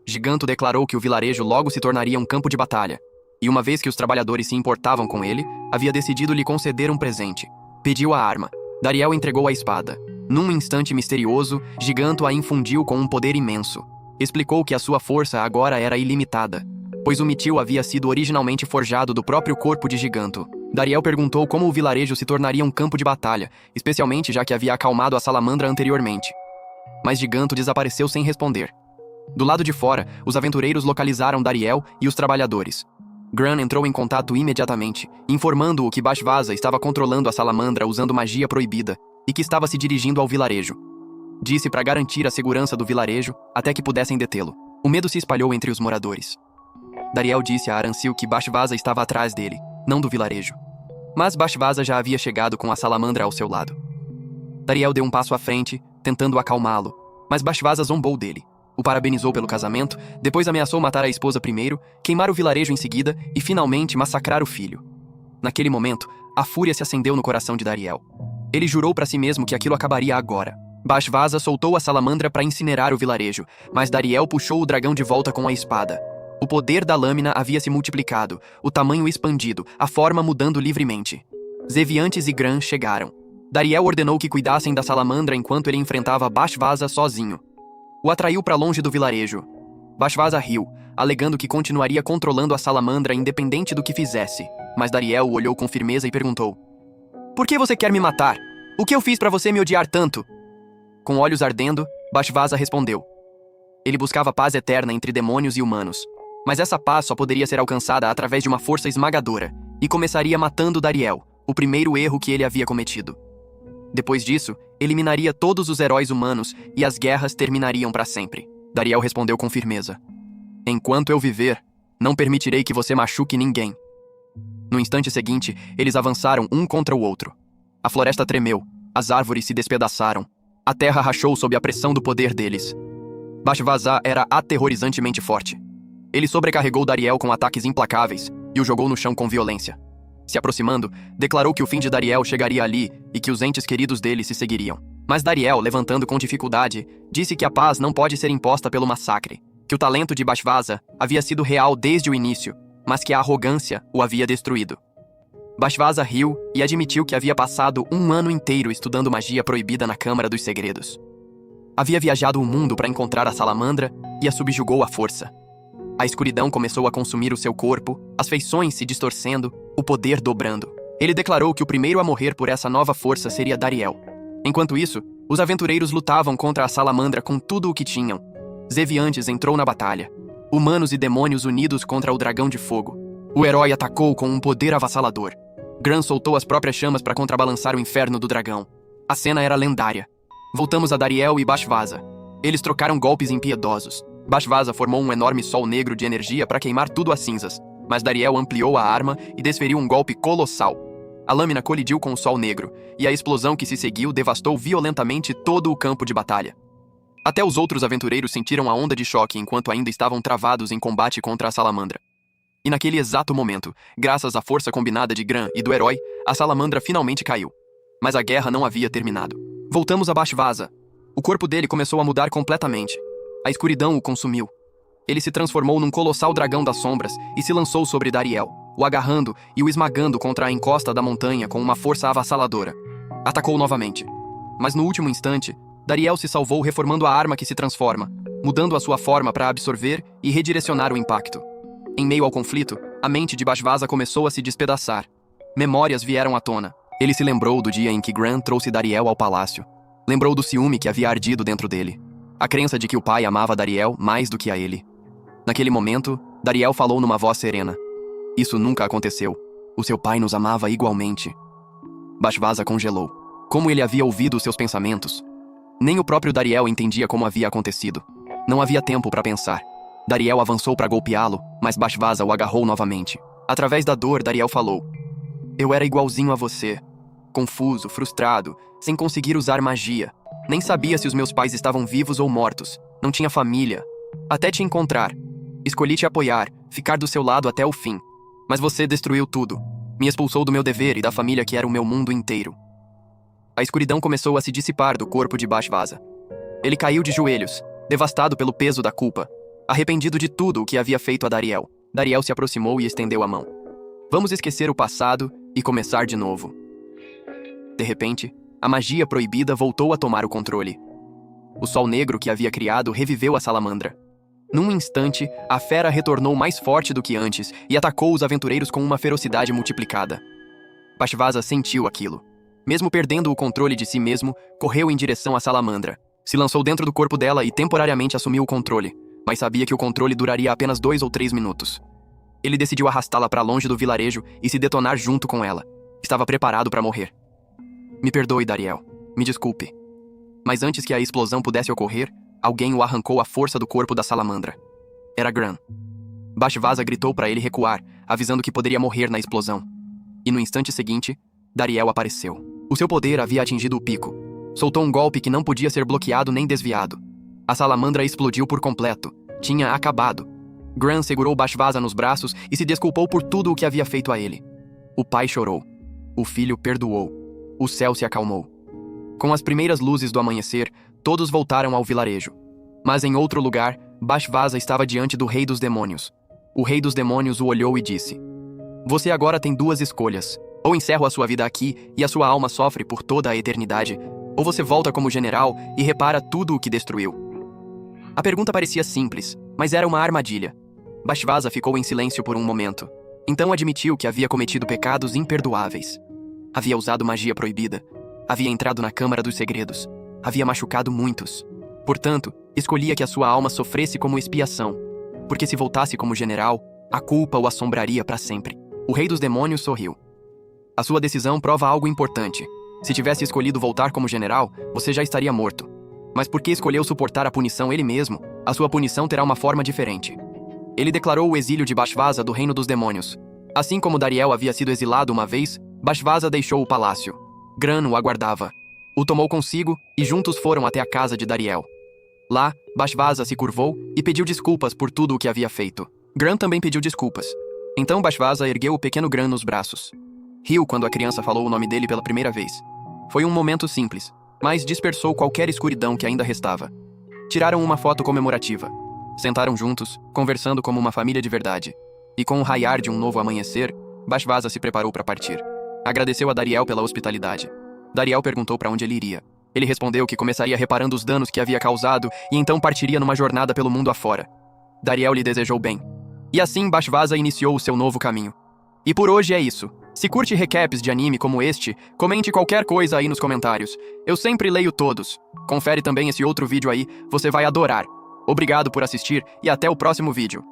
Giganto declarou que o vilarejo logo se tornaria um campo de batalha, e uma vez que os trabalhadores se importavam com ele, havia decidido lhe conceder um presente. Pediu a arma. Dariel entregou a espada. Num instante misterioso, Giganto a infundiu com um poder imenso. Explicou que a sua força agora era ilimitada, pois o Mitil havia sido originalmente forjado do próprio corpo de Giganto. Dariel perguntou como o vilarejo se tornaria um campo de batalha, especialmente já que havia acalmado a salamandra anteriormente. Mas Giganto desapareceu sem responder. Do lado de fora, os aventureiros localizaram Dariel e os trabalhadores. Gran entrou em contato imediatamente, informando-o que Bashvaza estava controlando a salamandra usando magia proibida e que estava se dirigindo ao vilarejo. Disse para garantir a segurança do vilarejo até que pudessem detê-lo. O medo se espalhou entre os moradores. Dariel disse a Arancil que Bashvaza estava atrás dele, não do vilarejo. Mas Bashvaza já havia chegado com a salamandra ao seu lado. Dariel deu um passo à frente, tentando acalmá-lo, mas Bashvaza zombou dele. O parabenizou pelo casamento, depois ameaçou matar a esposa primeiro, queimar o vilarejo em seguida e, finalmente, massacrar o filho. Naquele momento, a fúria se acendeu no coração de Dariel. Ele jurou para si mesmo que aquilo acabaria agora. Bashvaza soltou a salamandra para incinerar o vilarejo, mas Dariel puxou o dragão de volta com a espada. O poder da lâmina havia se multiplicado, o tamanho expandido, a forma mudando livremente. Zeviantes e Gran chegaram. Dariel ordenou que cuidassem da salamandra enquanto ele enfrentava Bashvaza sozinho. O atraiu para longe do vilarejo. Bashvaza riu, alegando que continuaria controlando a salamandra independente do que fizesse, mas Dariel o olhou com firmeza e perguntou: "Por que você quer me matar? O que eu fiz para você me odiar tanto?" Com olhos ardendo, Bashvaza respondeu. Ele buscava paz eterna entre demônios e humanos, mas essa paz só poderia ser alcançada através de uma força esmagadora, e começaria matando Dariel, o primeiro erro que ele havia cometido. Depois disso, eliminaria todos os heróis humanos e as guerras terminariam para sempre. Dariel respondeu com firmeza. "Enquanto eu viver, não permitirei que você machuque ninguém." No instante seguinte, eles avançaram um contra o outro. A floresta tremeu, as árvores se despedaçaram, a terra rachou sob a pressão do poder deles. Bashvaza era aterrorizantemente forte. Ele sobrecarregou Dariel com ataques implacáveis e o jogou no chão com violência. Se aproximando, declarou que o fim de Dariel chegaria ali e que os entes queridos dele se seguiriam. Mas Dariel, levantando com dificuldade, disse que a paz não pode ser imposta pelo massacre, que o talento de Bashvaza havia sido real desde o início, mas que a arrogância o havia destruído. Bashvaza riu e admitiu que havia passado um ano inteiro estudando magia proibida na Câmara dos Segredos. Havia viajado o mundo para encontrar a salamandra e a subjugou à força. A escuridão começou a consumir o seu corpo, as feições se distorcendo, o poder dobrando. Ele declarou que o primeiro a morrer por essa nova força seria Dariel. Enquanto isso, os aventureiros lutavam contra a salamandra com tudo o que tinham. Zeviantes entrou na batalha. Humanos e demônios unidos contra o dragão de fogo. O herói atacou com um poder avassalador. Gran soltou as próprias chamas para contrabalançar o inferno do dragão. A cena era lendária. Voltamos a Dariel e Bashvaza. Eles trocaram golpes impiedosos. Bashvaza formou um enorme sol negro de energia para queimar tudo a cinzas, mas Dariel ampliou a arma e desferiu um golpe colossal. A lâmina colidiu com o sol negro, e a explosão que se seguiu devastou violentamente todo o campo de batalha. Até os outros aventureiros sentiram a onda de choque enquanto ainda estavam travados em combate contra a salamandra. E naquele exato momento, graças à força combinada de Gran e do herói, a salamandra finalmente caiu. Mas a guerra não havia terminado. Voltamos a Bashvaza. O corpo dele começou a mudar completamente. A escuridão o consumiu. Ele se transformou num colossal dragão das sombras e se lançou sobre Dariel, o agarrando e o esmagando contra a encosta da montanha com uma força avassaladora. Atacou novamente. Mas no último instante, Dariel se salvou reformando a arma que se transforma, mudando a sua forma para absorver e redirecionar o impacto. Em meio ao conflito, a mente de Bashvaza começou a se despedaçar. Memórias vieram à tona. Ele se lembrou do dia em que Gran trouxe Dariel ao palácio. Lembrou do ciúme que havia ardido dentro dele. A crença de que o pai amava Dariel mais do que a ele. Naquele momento, Dariel falou numa voz serena. Isso nunca aconteceu. O seu pai nos amava igualmente. Bashvaza congelou. Como ele havia ouvido os seus pensamentos? Nem o próprio Dariel entendia como havia acontecido. Não havia tempo para pensar. Dariel avançou para golpeá-lo, mas Bashvaza o agarrou novamente. Através da dor, Dariel falou: Eu era igualzinho a você. Confuso, frustrado, sem conseguir usar magia. Nem sabia se os meus pais estavam vivos ou mortos. Não tinha família. Até te encontrar. Escolhi te apoiar, ficar do seu lado até o fim. Mas você destruiu tudo. Me expulsou do meu dever e da família que era o meu mundo inteiro. A escuridão começou a se dissipar do corpo de Bashvaza. Ele caiu de joelhos, devastado pelo peso da culpa. Arrependido de tudo o que havia feito a Dariel. Dariel se aproximou e estendeu a mão. Vamos esquecer o passado e começar de novo. De repente, a magia proibida voltou a tomar o controle. O sol negro que havia criado reviveu a salamandra. Num instante, a fera retornou mais forte do que antes e atacou os aventureiros com uma ferocidade multiplicada. Bashvaza sentiu aquilo. Mesmo perdendo o controle de si mesmo, correu em direção à salamandra. Se lançou dentro do corpo dela e temporariamente assumiu o controle, mas sabia que o controle duraria apenas 2 ou 3 minutos. Ele decidiu arrastá-la para longe do vilarejo e se detonar junto com ela. Estava preparado para morrer. Me perdoe, Dariel. Me desculpe. Mas antes que a explosão pudesse ocorrer, alguém o arrancou à força do corpo da salamandra. Era Gran. Bashvaza gritou para ele recuar, avisando que poderia morrer na explosão. E no instante seguinte, Dariel apareceu. O seu poder havia atingido o pico. Soltou um golpe que não podia ser bloqueado nem desviado. A salamandra explodiu por completo. Tinha acabado. Gran segurou Bashvaza nos braços e se desculpou por tudo o que havia feito a ele. O pai chorou. O filho perdoou. O céu se acalmou. Com as primeiras luzes do amanhecer, todos voltaram ao vilarejo. Mas em outro lugar, Bashvaza estava diante do rei dos demônios. O rei dos demônios o olhou e disse: Você agora tem 2 escolhas. Ou encerro a sua vida aqui e a sua alma sofre por toda a eternidade, ou você volta como general e repara tudo o que destruiu. A pergunta parecia simples, mas era uma armadilha. Bashvaza ficou em silêncio por um momento. Então admitiu que havia cometido pecados imperdoáveis. Havia usado magia proibida. Havia entrado na Câmara dos Segredos. Havia machucado muitos. Portanto, escolhia que a sua alma sofresse como expiação, porque se voltasse como general, a culpa o assombraria para sempre. O rei dos demônios sorriu. A sua decisão prova algo importante. Se tivesse escolhido voltar como general, você já estaria morto. Mas porque escolheu suportar a punição ele mesmo, a sua punição terá uma forma diferente. Ele declarou o exílio de Bashvaza do reino dos demônios. Assim como Dariel havia sido exilado uma vez, Bashvaza deixou o palácio. Gran o aguardava. O tomou consigo e juntos foram até a casa de Dariel. Lá, Bashvaza se curvou e pediu desculpas por tudo o que havia feito. Gran também pediu desculpas. Então Bashvaza ergueu o pequeno Gran nos braços. Riu quando a criança falou o nome dele pela primeira vez. Foi um momento simples, mas dispersou qualquer escuridão que ainda restava. Tiraram uma foto comemorativa. Sentaram juntos, conversando como uma família de verdade. E com o raiar de um novo amanhecer, Bashvaza se preparou para partir. Agradeceu a Dariel pela hospitalidade. Dariel perguntou para onde ele iria. Ele respondeu que começaria reparando os danos que havia causado e então partiria numa jornada pelo mundo afora. Dariel lhe desejou bem. E assim Bashvaza iniciou o seu novo caminho. E por hoje é isso. Se curte recaps de anime como este, comente qualquer coisa aí nos comentários. Eu sempre leio todos. Confere também esse outro vídeo aí, você vai adorar. Obrigado por assistir e até o próximo vídeo.